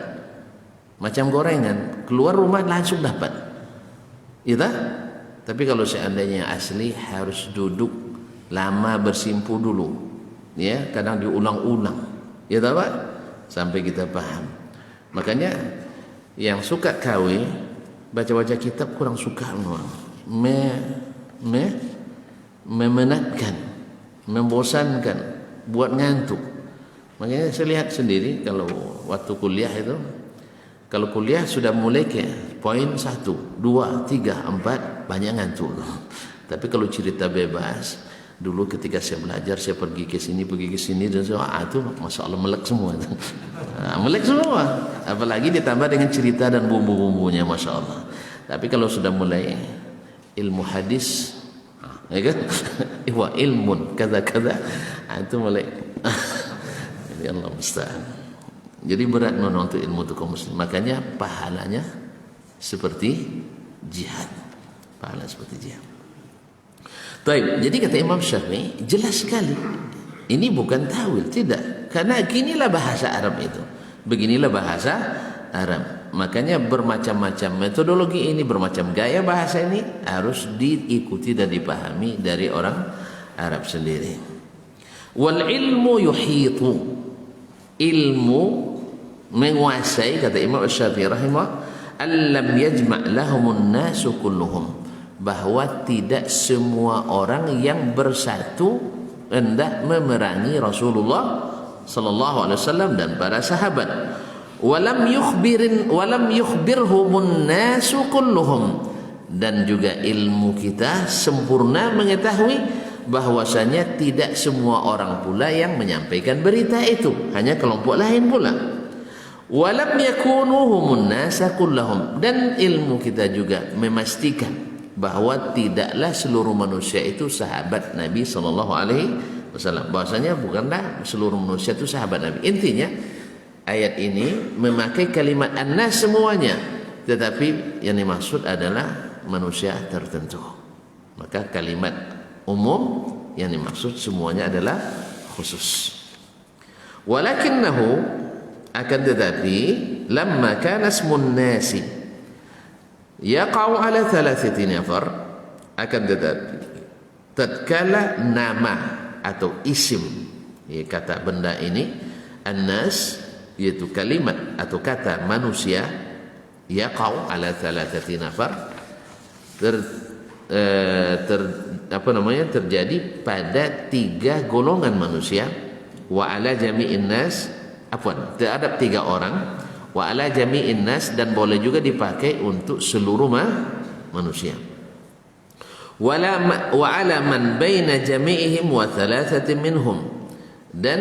macam gorengan, keluar rumah langsung dapat, ya tak? Tapi kalau seandainya asli harus duduk lama bersimpu dulu, ya, kadang diulang-ulang, ya tak Pak? Sampai kita paham. Makanya yang suka KW baca-baca kitab kurang suka memenatkan, membosankan. buat ngantuk. Makanya saya lihat sendiri kalau waktu kuliah itu, kalau kuliah sudah mulai ke poin 1, 2, 3, 4 banyak ngantuk. Tapi kalau cerita bebas, dulu ketika saya belajar, saya pergi ke sini dan so, itu masya Allah melek semua. Melek semua. Apalagi ditambah dengan cerita dan bumbu-bumbunya, masya Allah. Tapi kalau sudah mulai ilmu hadis, ya kan? Wa ilmun kada-kada, itu mulai. Jadi Allah musta'an. Jadi berat untuk ilmu itu kaum muslim. Makanya pahalanya seperti jihad. Pahala seperti jihad. Baik, jadi kata Imam Syafi'i jelas sekali. Ini bukan tawil, tidak. Karena ginilah bahasa Arab itu. Beginilah bahasa Arab. Makanya bermacam-macam metodologi ini, bermacam gaya bahasa ini harus diikuti dan dipahami dari orang Arab sendiri. Wal ilmu yuhitu. Ilmu menguasai, kata Imam Syafi'i rahimah, allam yajma' lahumun nasu kulluhum, bahwa tidak semua orang yang bersatu hendak memerangi Rasulullah sallallahu alaihi wasallam dan para sahabat. Walam yukhbirhumun nasu kulluhum, dan juga ilmu kita sempurna mengetahui bahwasanya tidak semua orang pula yang menyampaikan berita itu, hanya kelompok lain pula. Walam yakunuhumun nasa kullahum, dan ilmu kita juga memastikan bahwa tidaklah seluruh manusia itu sahabat Nabi sallallahu alaihi wasallam. Bahwasanya bukanlah seluruh manusia itu sahabat Nabi. Intinya ayat ini memakai kalimat an-nas semuanya, tetapi yang dimaksud adalah manusia tertentu. Maka kalimat umum yang dimaksud semuanya adalah khusus. Walakinnahu, akan tetapi, lamma kana ismun nasi yaqa'u ala thalathati nafar, akan tetapi tatkala nama atau isim, ya, kata benda ini an-nas, yaitu kalimat atau kata manusia, yaqa'u ala thalathati nafar, terjadi pada 3 golongan manusia, wa ala jami'in nas, terhadap 3 orang, wa ala jami'in nas, dan boleh juga dipakai untuk seluruh manusia. Wa ala man baina jami'ihim wa thalathatin minhum, dan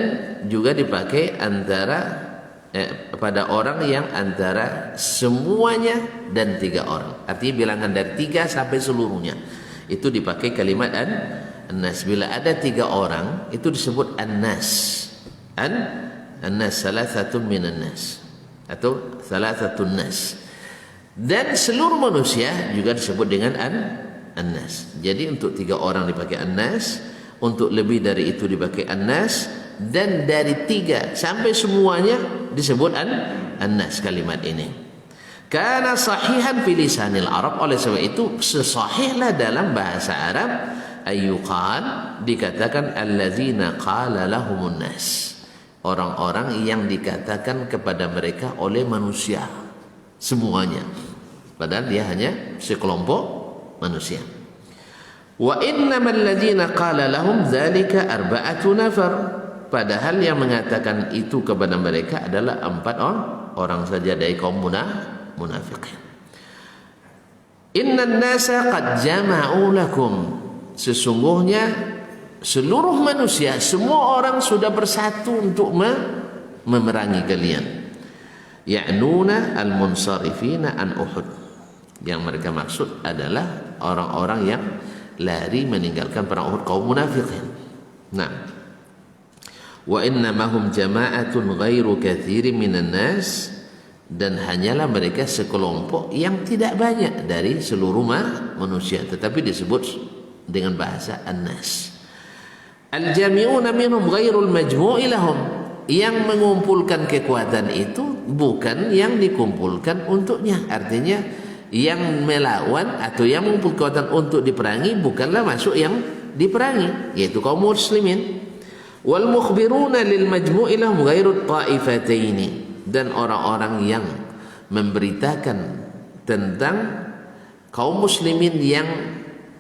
juga dipakai antara pada orang yang antara semuanya dan 3 orang. Artinya bilangan dari 3 sampai seluruhnya. Itu dipakai kalimat an-nas. Bila ada 3 orang, itu disebut an-nas. An-nas, salasatun minan nas, atau salasatun nas. Dan seluruh manusia juga disebut dengan an-nas. Jadi untuk 3 orang dipakai an-nas, untuk lebih dari itu dipakai an-nas, dan dari 3 sampai semuanya disebut an-nas kalimat ini. Karena sahihan fi lisanil Arab, oleh sebab itu sesahihlah dalam bahasa Arab ayyuqal, dikatakan allazina qala lahumun nas, orang-orang yang dikatakan kepada mereka oleh manusia semuanya, padahal dia hanya sekelompok manusia. Wa innamal ladzina qala lahum dzalika arba'atu nafar, padahal yang mengatakan itu kepada mereka adalah 4 orang saja dari kaum munafiqin. Innan nasa qad jama'u lakum, sesungguhnya seluruh manusia, semua orang sudah bersatu untuk memerangi kalian. Ya'nuna al-munsarifina an Uhud, yang mereka maksud adalah orang-orang yang lari meninggalkan perang Uhud, kaum munafiqin. Nah, wa innamahum jama'atun ghairu katsirin minan nas, dan hanyalah mereka sekelompok yang tidak banyak dari seluruh manusia, tetapi disebut dengan bahasa an-nas. Al-jami'una minhum ghairul majmu'i lahum, yang mengumpulkan kekuatan itu bukan yang dikumpulkan untuknya. Artinya yang melawan atau yang mengumpulkan kekuatan untuk diperangi bukanlah masuk yang diperangi, yaitu kaum muslimin. Wal mukhbiruna lil majmu'i lahum ghairut ta'ifataini, dan orang-orang yang memberitakan tentang kaum muslimin yang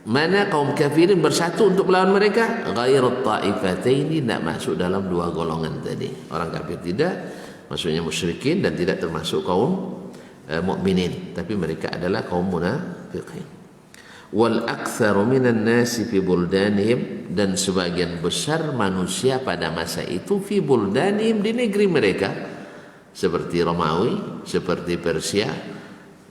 Mana kaum kafirin bersatu untuk melawan mereka? Ghairut ta'ifataini, tidak masuk dalam dua golongan tadi. Orang kafir tidak, maksudnya musyrikin, dan tidak termasuk kaum mukminin, tapi mereka adalah kaum munafiqin. Wal aktsaru minan nasi fi buldanihim, dan sebagian besar manusia pada masa itu fi buldanihim, di negeri mereka, seperti Romawi, seperti Persia,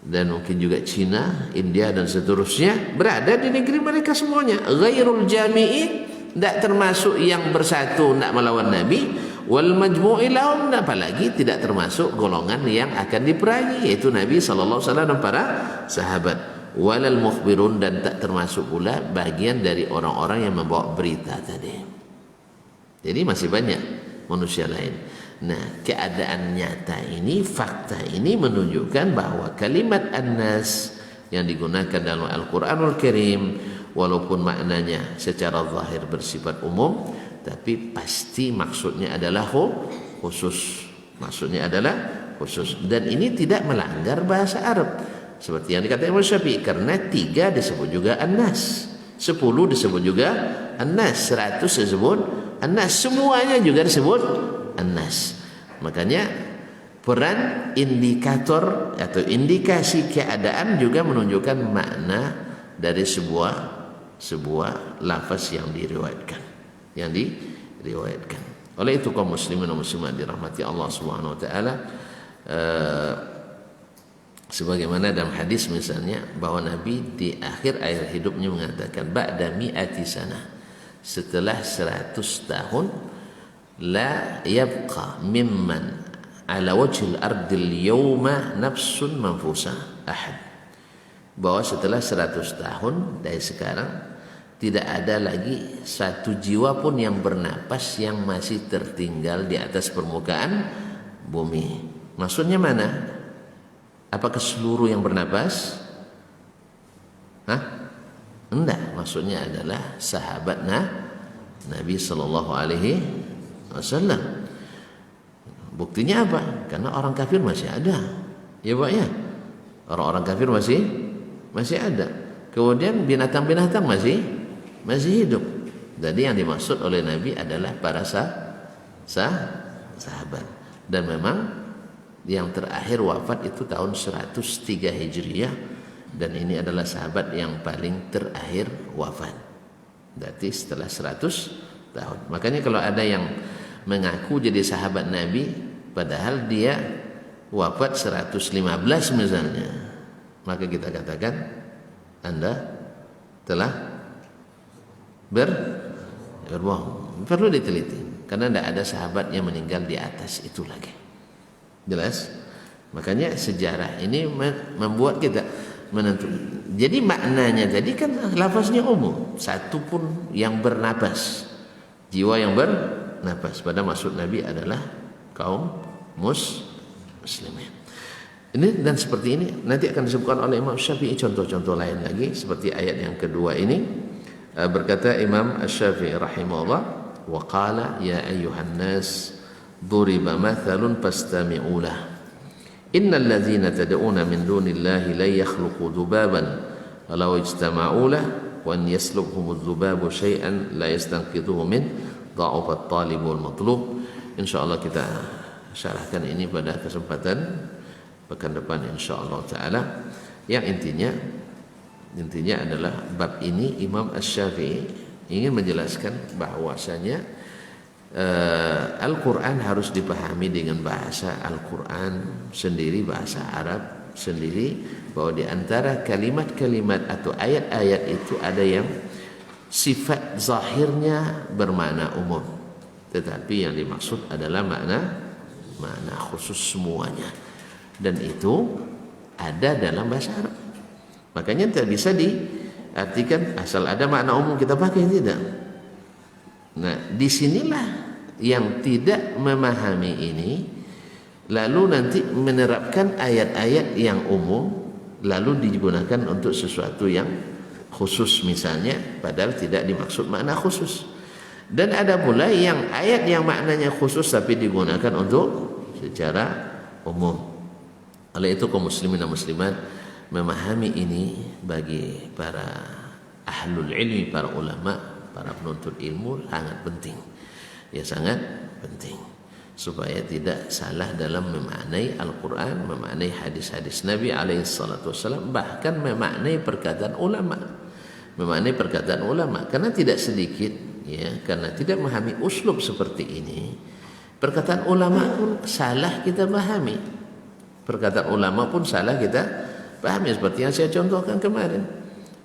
dan mungkin juga Cina, India dan seterusnya, berada di negeri mereka semuanya. Ghairul jami'in, tidak termasuk yang bersatu nak melawan Nabi. Wal majmu'i lahum, apalagi tidak termasuk golongan yang akan diperangi, yaitu Nabi sallallahu alaihi wasallam dan para sahabat. Walal mukhbirun, dan tak termasuk pula bagian dari orang-orang yang membawa berita tadi. Jadi masih banyak manusia lain. Nah, keadaan nyata ini, fakta ini menunjukkan bahwa kalimat an-nas yang digunakan dalam Al-Quranul Karim, walaupun maknanya secara zahir bersifat umum, tapi pasti maksudnya adalah khusus. Maksudnya adalah khusus. Dan ini tidak melanggar bahasa Arab. Seperti yang dikatakan Imam Syafi'i, karena 3 disebut juga an-nas, 10 disebut juga an-nas, 100 disebut an-nas, semuanya juga disebut an-nas. Makanya peran indikator atau indikasi keadaan juga menunjukkan makna dari sebuah lafaz yang diriwayatkan. Oleh itu kaum muslimin dan muslimat dirahmati Allah Subhanahu wa taala, sebagaimana dalam hadis misalnya bahwa Nabi di akhir hidupnya mengatakan ba'da mi'ati sana, setelah 100 tahun, la yabqa mimman ala wajhil ardil yawma nafsun manfusa ahad, bahwa setelah 100 tahun dari sekarang tidak ada lagi satu jiwa pun yang bernapas yang masih tertinggal di atas permukaan bumi. Maksudnya mana? Apakah seluruh yang bernapas? Enggak, maksudnya adalah sahabat Nabi sallallahu alaihi wasallam. Buktinya apa? Karena orang kafir masih ada. Ya, Pak ya. Orang-orang kafir masih ada. Kemudian binatang-binatang masih hidup. Jadi yang dimaksud oleh Nabi adalah para sahabat. Dan memang yang terakhir wafat itu tahun 103 Hijriah, dan ini adalah sahabat yang paling terakhir wafat. Berarti setelah 100 tahun. Makanya kalau ada yang mengaku jadi sahabat Nabi padahal dia wafat 115 misalnya, maka kita katakan Anda telah berbohong. Perlu diteliti, karena tidak ada sahabat yang meninggal di atas itu lagi. Jelas? Makanya sejarah ini membuat kita menentukan. Jadi maknanya tadi kan lafaznya umum, satu pun yang bernapas, jiwa yang bernapas, pada maksud Nabi adalah kaum muslimin. Ini dan seperti ini nanti akan disebutkan oleh Imam Syafi'i contoh-contoh lain lagi, seperti ayat yang kedua ini. Berkata Imam Syafi'i rahimahullah, wa qala ya ayyuhan nas duriba mathalun fastami'u lah, innal ladzina tad'una min dunillahi la yakhluqu dhubaban walau ijtama'u lah wa an yaslubhumudz dhubabu syai'an la yastanqidhuhu min dha'ufat talib wal matlub. Insyaallah kita syarahkan ini pada kesempatan pekan depan insyaallah taala. Yang intinya adalah bab ini Imam Asy-Syafi'i ingin menjelaskan bahwasanya Al-Quran harus dipahami dengan bahasa Al-Quran sendiri, bahasa Arab sendiri, bahwa di antara kalimat-kalimat atau ayat-ayat itu ada yang sifat zahirnya bermakna umum, tetapi yang dimaksud adalah makna khusus semuanya, dan itu ada dalam bahasa Arab. Makanya tidak bisa diartikan asal ada makna umum kita pakai, tidak. Nah, disinilah yang tidak memahami ini lalu nanti menerapkan ayat-ayat yang umum lalu digunakan untuk sesuatu yang khusus misalnya, padahal tidak dimaksud makna khusus. Dan ada pula yang ayat yang maknanya khusus tapi digunakan untuk secara umum. Oleh itu kaum muslimin dan muslimat memahami ini bagi para ahlul ilmi, para ulama, para penuntut ilmu sangat penting. Ya sangat penting supaya tidak salah dalam memaknai Al-Quran, memaknai hadis-hadis Nabi SAW, bahkan memaknai perkataan ulama, karena tidak sedikit ya, karena tidak memahami uslub seperti ini, perkataan ulama pun salah kita pahami, seperti yang saya contohkan kemarin.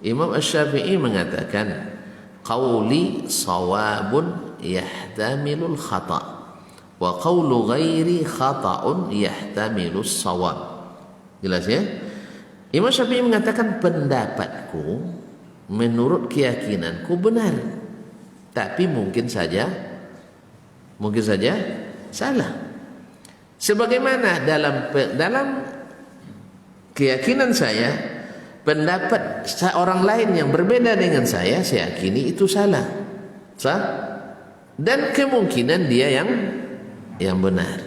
Imam Asy-Syafi'i mengatakan qauli sawabun yahtamilul khata' wa qawlu ghairi khata'un yahtamilus sawab. Jelas ya? Imam Syafi'i mengatakan pendapatku menurut keyakinanku benar, tapi mungkin saja salah. Sebagaimana dalam keyakinan saya, pendapat seorang lain yang berbeda dengan saya yakini itu salah. Dan kemungkinan dia yang benar.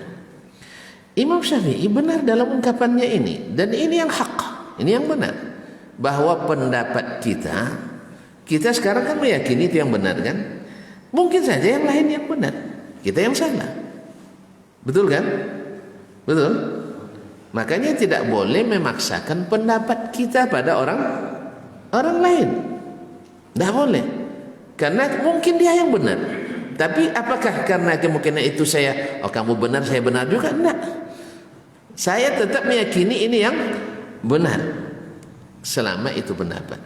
Imam Syafi'i benar dalam ungkapannya ini, dan ini yang hak, ini yang benar, bahwa pendapat kita sekarang kan meyakini itu yang benar kan, mungkin saja yang lain yang benar, kita yang salah. Betul kan? Betul. Makanya tidak boleh memaksakan pendapat kita pada orang lain, tidak boleh, karena mungkin dia yang benar. Tapi apakah karena kemungkinan itu kamu benar, saya benar juga? Enggak. Saya tetap meyakini ini yang benar selama itu pendapat.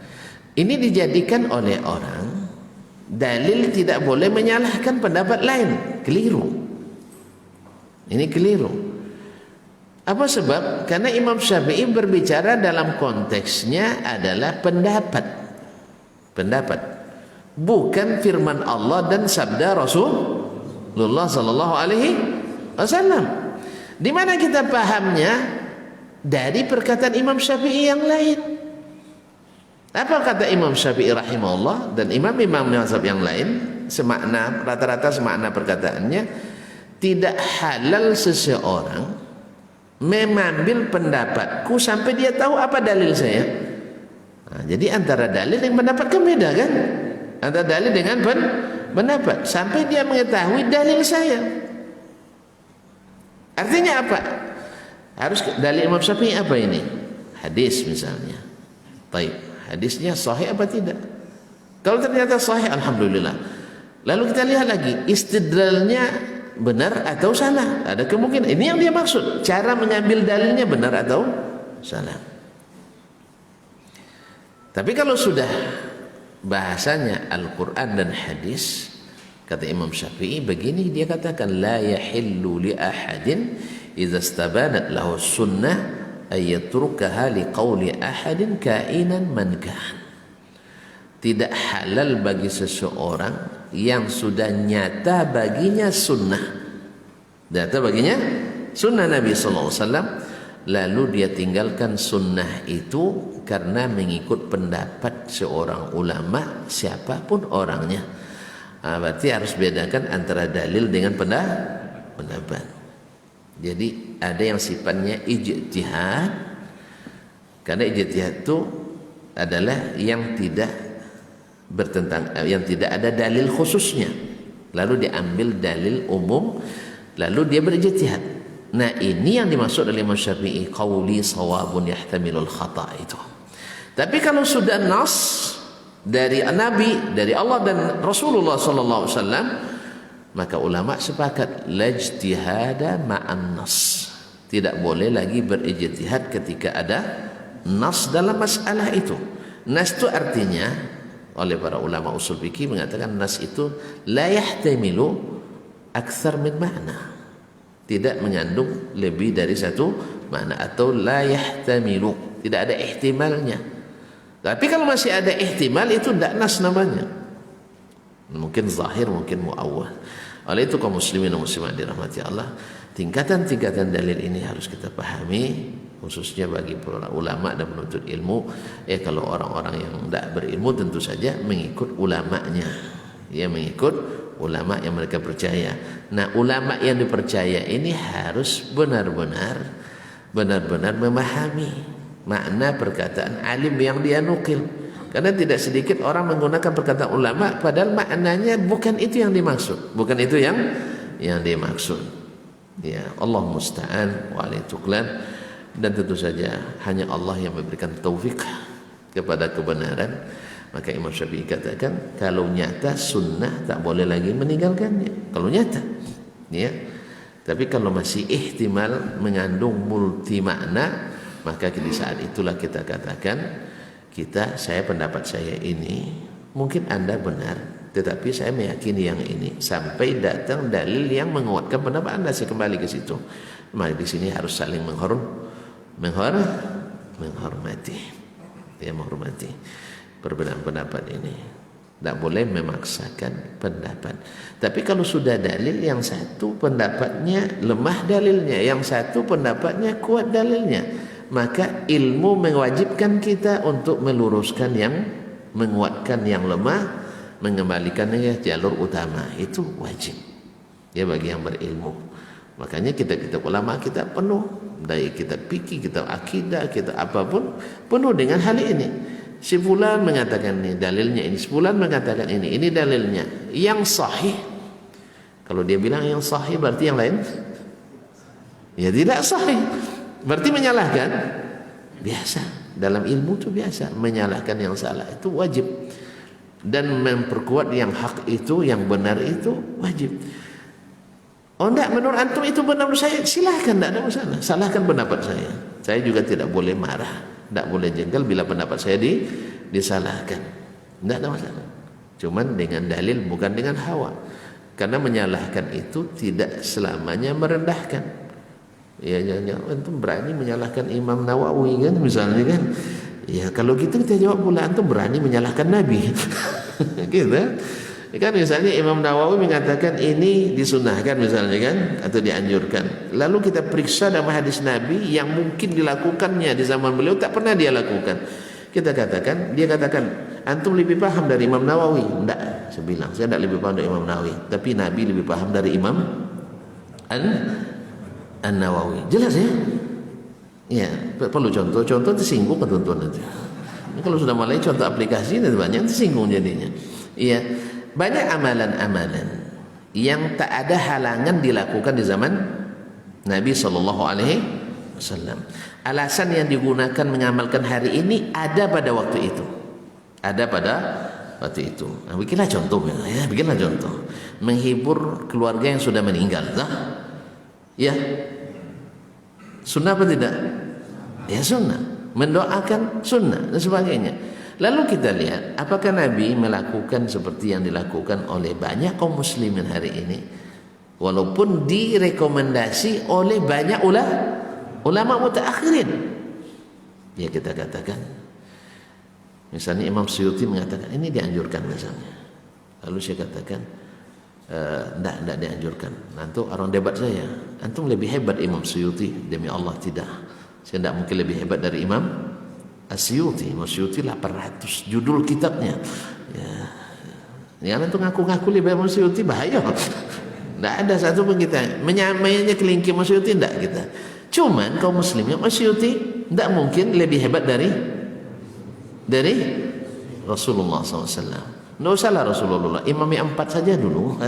Ini dijadikan oleh orang dalil, tidak boleh menyalahkan pendapat lain. Keliru. Ini keliru. Apa sebab? Karena Imam Syafi'i berbicara dalam konteksnya adalah pendapat, bukan firman Allah dan sabda Rasulullah sallallahu alaihi wasallam. Di mana kita pahamnya? Dari perkataan Imam Syafi'i yang lain. Apa kata Imam Syafi'i rahimahullah dan imam-imam mazhab yang lain, semakna, rata-rata semakna perkataannya, tidak halal seseorang mengambil pendapatku sampai dia tahu apa dalil saya. Jadi antara dalil dan pendapat kan beda kan? Antara dalil dengan pendapat sampai dia mengetahui dalil saya. Artinya apa? Harus dalil Imam Syafi'i apa ini? Hadis misalnya. Baik, hadisnya sahih apa tidak? Kalau ternyata sahih, alhamdulillah. Lalu kita lihat lagi istidlalnya benar atau salah. Ada kemungkinan ini yang dia maksud. Cara mengambil dalilnya benar atau salah. Tapi kalau sudah bahasanya Al-Quran dan hadis, kata Imam Syafi'i begini, dia katakan la yahillu li ahadin idza istabanat lahu sunnah ay yatrukaha li qawli ahadin kainan man kan. Tidak halal bagi seseorang yang sudah nyata baginya sunnah, Nabi sallallahu alaihi wasallam, lalu dia tinggalkan sunnah itu karena mengikut pendapat seorang ulama siapapun orangnya. Berarti harus bedakan antara dalil dengan pendapat. Jadi ada yang sifatnya ijtihad, karena ijtihad itu adalah yang tidak ada dalil khususnya, lalu diambil dalil umum, lalu dia berijtihad. Nah ini yang dimaksud oleh Imam Syafi'i qauli sawabun yahtamilul khata' itu. Tapi kalau sudah nas dari Nabi, dari Allah dan Rasulullah sallallahu alaihi wasallam, maka ulama sepakat lajtihada ma'an nas. Tidak boleh lagi berijtihad ketika ada nas dalam masalah itu. Nas itu artinya oleh para ulama usul fikih mengatakan nas itu la yahtamilu akthar min makna. Tidak mengandung lebih dari satu makna, atau la yahtamilu, tidak ada ihtimalnya. Tapi kalau masih ada ihtimal itu tidak nas namanya. Mungkin zahir, mungkin muawwal. Oleh itu kaum muslimin dan muslimat dirahmati Allah, tingkatan-tingkatan dalil ini harus kita pahami, khususnya bagi para ulama dan penuntut ilmu. Kalau orang-orang yang tidak berilmu tentu saja mengikut ulamanya, mengikut ulama yang mereka percaya. Nah ulama yang dipercaya ini harus benar-benar memahami makna perkataan alim yang dia nukil. Karena tidak sedikit orang menggunakan perkataan ulama padahal maknanya bukan itu yang dimaksud, bukan itu yang dimaksud. Ya, Allah musta'an wa alaihi tuklan. Dan tentu saja hanya Allah yang memberikan taufik kepada kebenaran. Maka Imam Syafi'i katakan kalau nyata sunnah tak boleh lagi meninggalkannya. Kalau nyata, ya. Tapi kalau masih ihtimal mengandung multi makna, maka di saat itulah kita katakan saya pendapat saya ini, mungkin Anda benar, tetapi saya meyakini yang ini sampai datang dalil yang menguatkan pendapat Anda. Saya kembali ke situ. Maka di sini harus saling menghormati, ya, menghormati perbedaan pendapat ini. Tidak boleh memaksakan pendapat. Tapi kalau sudah dalil, yang satu pendapatnya lemah dalilnya, yang satu pendapatnya kuat dalilnya, maka ilmu mewajibkan kita untuk meluruskan yang menguatkan yang lemah, mengembalikannya jalur utama. Itu wajib, ya, bagi yang berilmu. Makanya kitab-kitab ulama kita penuh, dari kitab fikih, kitab akidah, kitab apapun penuh dengan hal ini. Si fulan mengatakan ini dalilnya, ini si fulan mengatakan ini dalilnya. Yang sahih, kalau dia bilang yang sahih berarti yang lain ya tidak sahih, berarti menyalahkan. Biasa dalam ilmu itu biasa menyalahkan yang salah, itu wajib. Dan memperkuat yang hak itu, yang benar itu wajib. Oh enggak, menurut antum itu benar, menurut saya silahkan, tidak ada masalah, salahkan pendapat saya. Saya juga tidak boleh marah, tidak boleh jengkel bila pendapat saya disalahkan, tidak ada masalah. Cuman dengan dalil, bukan dengan hawa. Karena menyalahkan itu tidak selamanya merendahkan. Ya, antum berani menyalahkan Imam Nawawi kan, misalnya kan. Ya kalau gitu kita jawab pula, antum berani menyalahkan Nabi. Gitu. Kan misalnya Imam Nawawi mengatakan ini disunahkan misalnya kan, atau dianjurkan. Lalu kita periksa dalam hadis Nabi yang mungkin dilakukannya di zaman beliau tak pernah dia lakukan. Dia katakan antum lebih paham dari Imam Nawawi. Enggak, saya bilang saya tidak lebih paham dari Imam Nawawi, tapi Nabi lebih paham dari Imam An-Nawawi. Jelas ya? Ya, perlu contoh tersinggung ketentuan itu. Kalau sudah mulai contoh aplikasi itu banyak tersinggung jadinya. Iya. Banyak amalan-amalan yang tak ada halangan dilakukan di zaman Nabi SAW. Alasan yang digunakan mengamalkan hari ini ada pada waktu itu. Nah, bikinlah contoh, ya, bikinlah contoh. Menghibur keluarga yang sudah meninggal, ya, sunnah apa tidak? Ya sunnah. Mendoakan sunnah dan sebagainya. Lalu kita lihat apakah Nabi melakukan seperti yang dilakukan oleh banyak kaum muslimin hari ini, walaupun direkomendasi oleh banyak ulama mutaakhirin. Ya kita katakan, misalnya Imam Suyuti mengatakan ini dianjurkan misalnya. Lalu saya katakan tidak dianjurkan. Nanti orang debat saya, antum lebih hebat Imam Suyuti. Demi Allah tidak, saya tidak mungkin lebih hebat dari Imam Asyuti. Imam Asyuti 800 judul kitabnya. Ya, antum ngaku-ngaku lebih Imam Asyuti, bahaya. Tidak ada satu pun kita menyamainya kelingking Imam Asyuti, tidak kita. Cuman kaum muslimin Asyuti tidak mungkin lebih hebat dari Rasulullah SAW. Tidak usahlah Rasulullah, Imam yang 4 saja dulu.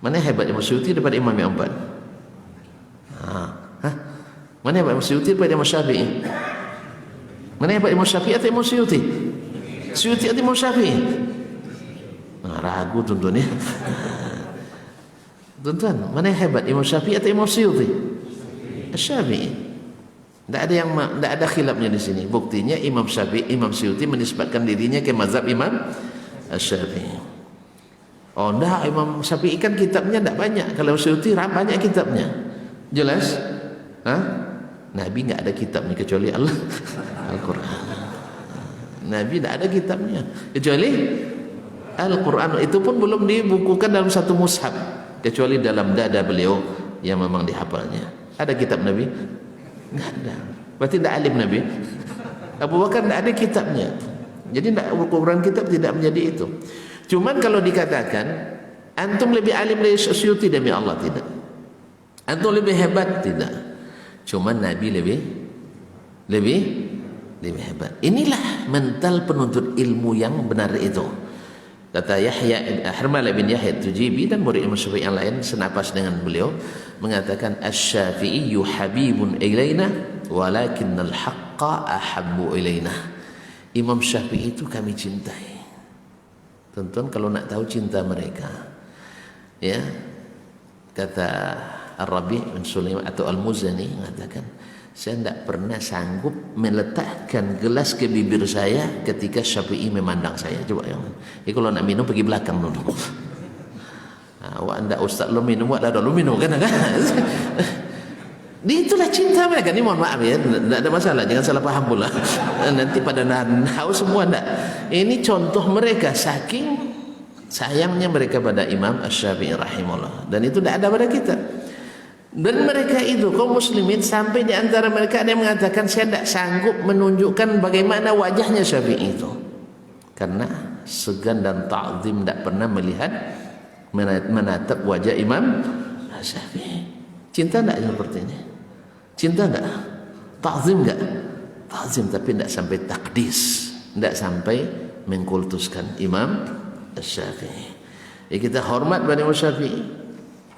Mana hebat Imam Asyuti daripada Imam yang 4? Mana hebat Imam Asyuti daripada Imam Syafi'i? Mana hebat Imam Syafi'i atau Imam Suyuti? Suyuti atau Imam Syafi'i? Ragu tuan-tuan ya. Tuan-tuan, mana yang hebat Imam Syafi'i atau Imam Suyuti? Syafi'i. Tidak ada khilafnya di sini. Buktinya Imam Syafi'i, Imam Suyuti menisbatkan dirinya ke mazhab Imam Syafi'i. Oh enggak, Imam Syafi'i kan kitabnya tidak banyak. Kalau Suyuti banyak kitabnya. Jelas? Nabi tidak ada kitabnya kecuali Al-Quran. Nabi tidak ada kitabnya kecuali Al-Quran. Itu pun belum dibukukan dalam satu mushaf, kecuali dalam dada beliau yang memang dihafalnya. Ada kitab Nabi? Tidak ada. Berarti tidak alim Nabi. Abu Bakar tidak ada kitabnya. Jadi Al-Quran kitab tidak menjadi itu. Cuman kalau dikatakan antum lebih alim dari Suyuti, demi Allah tidak. Antum lebih hebat, tidak. Cuman Nabi lebih hebat. inilah mental penuntut ilmu yang benar itu. Kata Harmalah bin Yahya Tujibi dan murid Imam Syafi'i yang lain senapas dengan beliau mengatakan Asy-Syafi'i habibun ilaina walakinnal haqqa ahabbu ilaina. Imam Syafi'i itu kami cintai. Tonton kalau nak tahu cinta mereka. Ya. Kata Ar-Rabi' bin Sulaiman atau Al-Muzani mengatakan saya tidak pernah sanggup meletakkan gelas ke bibir saya ketika Syafi'i memandang saya. Coba yang ini kalau nak minum pergi belakang dulu. Awak anda ustaz lu minum, awak dah lu minum kan? Itulah cinta mereka. Ini mohon maaf ya, tidak ada masalah, jangan salah paham pula. Nanti pada haus semua enggak. Ini contoh mereka saking sayangnya mereka pada Imam Asy-Syafi'i rahimahullah, dan itu tidak ada pada kita. Dan mereka itu kaum muslimin sampai di antara mereka ada yang mengatakan saya tidak sanggup menunjukkan bagaimana wajahnya Syafi'i itu karena segan dan ta'zim, tidak pernah melihat menatap wajah Imam Syafi'i. Cinta tidak seperti ini? Cinta tidak? Ta'zim tidak? Ta'zim, tapi tidak sampai takdis, tidak sampai mengkultuskan Imam Syafi'i. Ya, kita hormat pada Imam Syafi'i.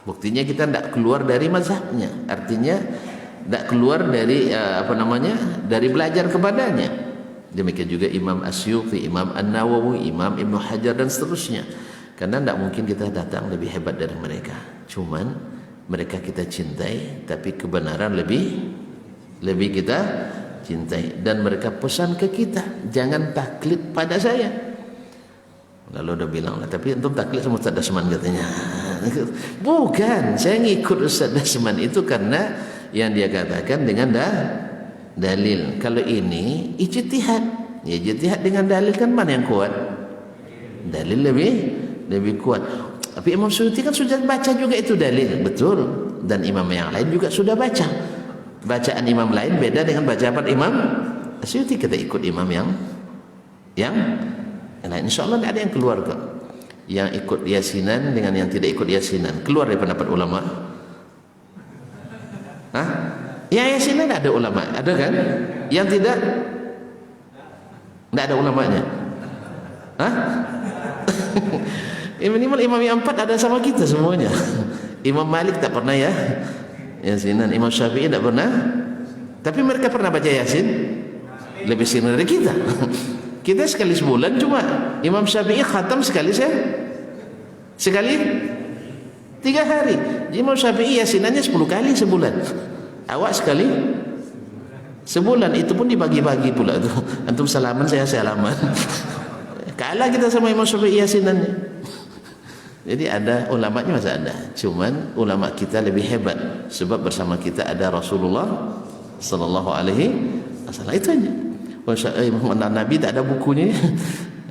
Buktinya kita tidak keluar dari mazhabnya, artinya tidak keluar dari dari belajar kepadanya. Demikian juga Imam Asyuti, Imam An-Nawawi, Imam Ibnu Hajar dan seterusnya. Karena tidak mungkin kita datang lebih hebat dari mereka. Cuman mereka kita cintai, tapi kebenaran lebih kita cintai. Dan mereka pesan ke kita, jangan taklid pada saya. Lalu udah bilang lah, tapi antum taklid sama Ustaz Dasman katanya. Bukan, saya ngikut Ustaz Dasman itu karena yang dia katakan dengan dalil. Kalau ini ijtihad, ya ijtihad dengan dalil kan mana yang kuat? Dalil lebih kuat. Tapi Imam Suyuti kan sudah baca juga itu dalil, betul. Dan imam yang lain juga sudah baca. Bacaan imam lain beda dengan bacaan Imam Suyuti. Kita ikut imam yang lain. InsyaAllah tidak ada yang keluar kok. Yang ikut yasinan dengan yang tidak ikut yasinan keluar dari pendapat ulama. Hah? Yang yasinan ada ulama, ada kan? Yang tidak ada ulamanya. Hah? Minimal imam yang 4 ada sama kita semuanya. Imam Malik tak pernah ya yasinan, Imam Syafi'i tak pernah. Tapi mereka pernah baca yasin lebih sering dari kita. Kita sekali sebulan cuma. Imam Syafi'i khatam sekali 3 hari. Imam Syafi'i yasinannya 10 kali sebulan. Awak sekali sebulan, itu pun dibagi-bagi pula tuh. Antum salaman, saya salaman. Kalah kita sama Imam Syafi'i yasinannya. Jadi ada ulamanya masih ada. Cuman ulama kita lebih hebat sebab bersama kita ada Rasulullah sallallahu alaihi wasallam. Itu aja. Nabi tak ada bukunya.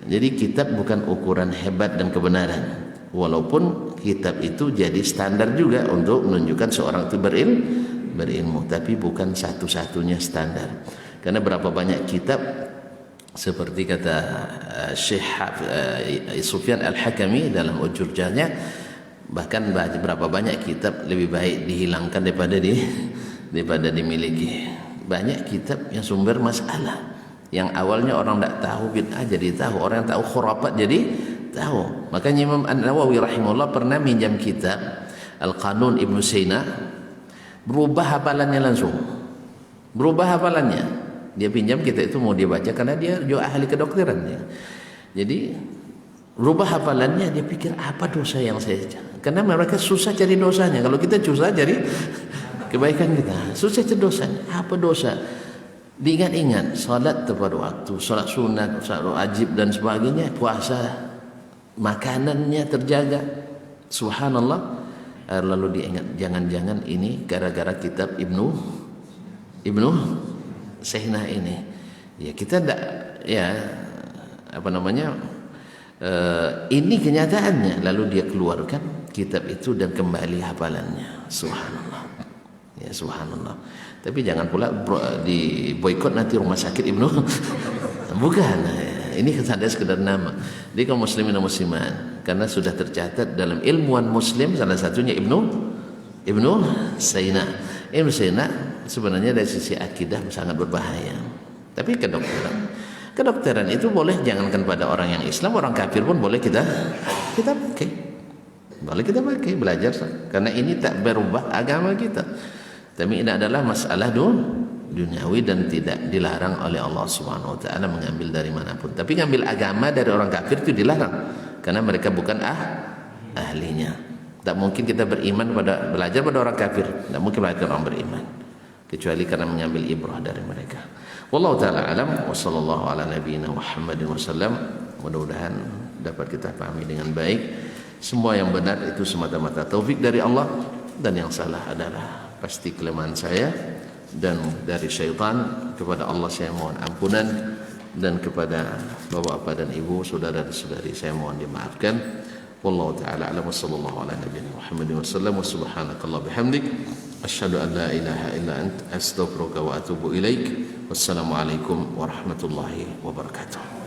Jadi kitab bukan ukuran hebat dan kebenaran. Walaupun kitab itu jadi standar juga untuk menunjukkan seorang itu berilmu, tapi bukan satu-satunya standar. Karena berapa banyak kitab seperti kata Syekh Sufyan Al-Hakami dalam Ujurjahnya, bahkan berapa banyak kitab lebih baik dihilangkan daripada dimiliki. Banyak kitab yang sumber masalah, yang awalnya orang tak tahu bid'ah jadi tahu, orang yang tahu khurafat jadi tahu. Makanya Imam An-Nawawi rahimahullah pernah minjam kitab Al-Qanun Ibnu Sina, berubah hafalannya langsung. Berubah hafalannya. Dia pinjam kita itu mau dia baca karena dia juga ahli kedokteran dia. Jadi berubah hafalannya, dia pikir apa dosa yang saya cari. Karena mereka susah cari dosanya. Kalau kita susah cari kebaikan kita, susah cari dosanya. Apa dosa? Diingat-ingat, salat tepat waktu, salat sunat, salat wajib dan sebagainya, puasa, makanannya terjaga. Subhanallah. Lalu diingat, jangan-jangan ini gara-gara kitab Ibnu Sina ini. Ya kita tidak, ya ini kenyataannya. Lalu dia keluarkan kitab itu dan kembali hafalannya. Subhanallah. Ya subhanallah. Tapi jangan pula di boikot nanti rumah sakit Ibnu. Bukan. Ini ada sekedar nama. Jadi kaum muslimin dan muslimat, karena sudah tercatat dalam ilmuwan muslim salah satunya Ibnu Sina. Ibnu Sina sebenarnya dari sisi akidah sangat berbahaya. Tapi kedokteran Kedokteran itu boleh, jangankan pada orang yang Islam, orang kafir pun boleh kita pakai. Boleh kita pakai, belajar, karena ini tak berubah agama kita. Tapi ini adalah masalah duniawi dan tidak dilarang oleh Allah Subhanahu wa taala mengambil dari manapun. Tapi ngambil agama dari orang kafir itu dilarang karena mereka bukan ahlinya. Tak mungkin kita beriman belajar pada orang kafir, tak mungkin belajar orang beriman kecuali karena mengambil ibrah dari mereka. Wallahu taala alam wa sallallahu ala nabiyyina Muhammadin wasallam. Mudah-mudahan dapat kita pahami dengan baik. Semua yang benar itu semata-mata taufik dari Allah, dan yang salah adalah pasti kelemahan saya, dan dari syaitan. Kepada Allah saya mohon ampunan, dan kepada bapak-bapak dan ibu, saudara dan saudari saya mohon dimaafkan. Wallahu taala a'lam wa sallallahu ala nabiyyina Muhammadin wasallam wa subhanakallah bihamdik asyhadu an la ilaha illa anta astaghfiruka wa atubu ilaik. Wassalamualaikum warahmatullahi wabarakatuh.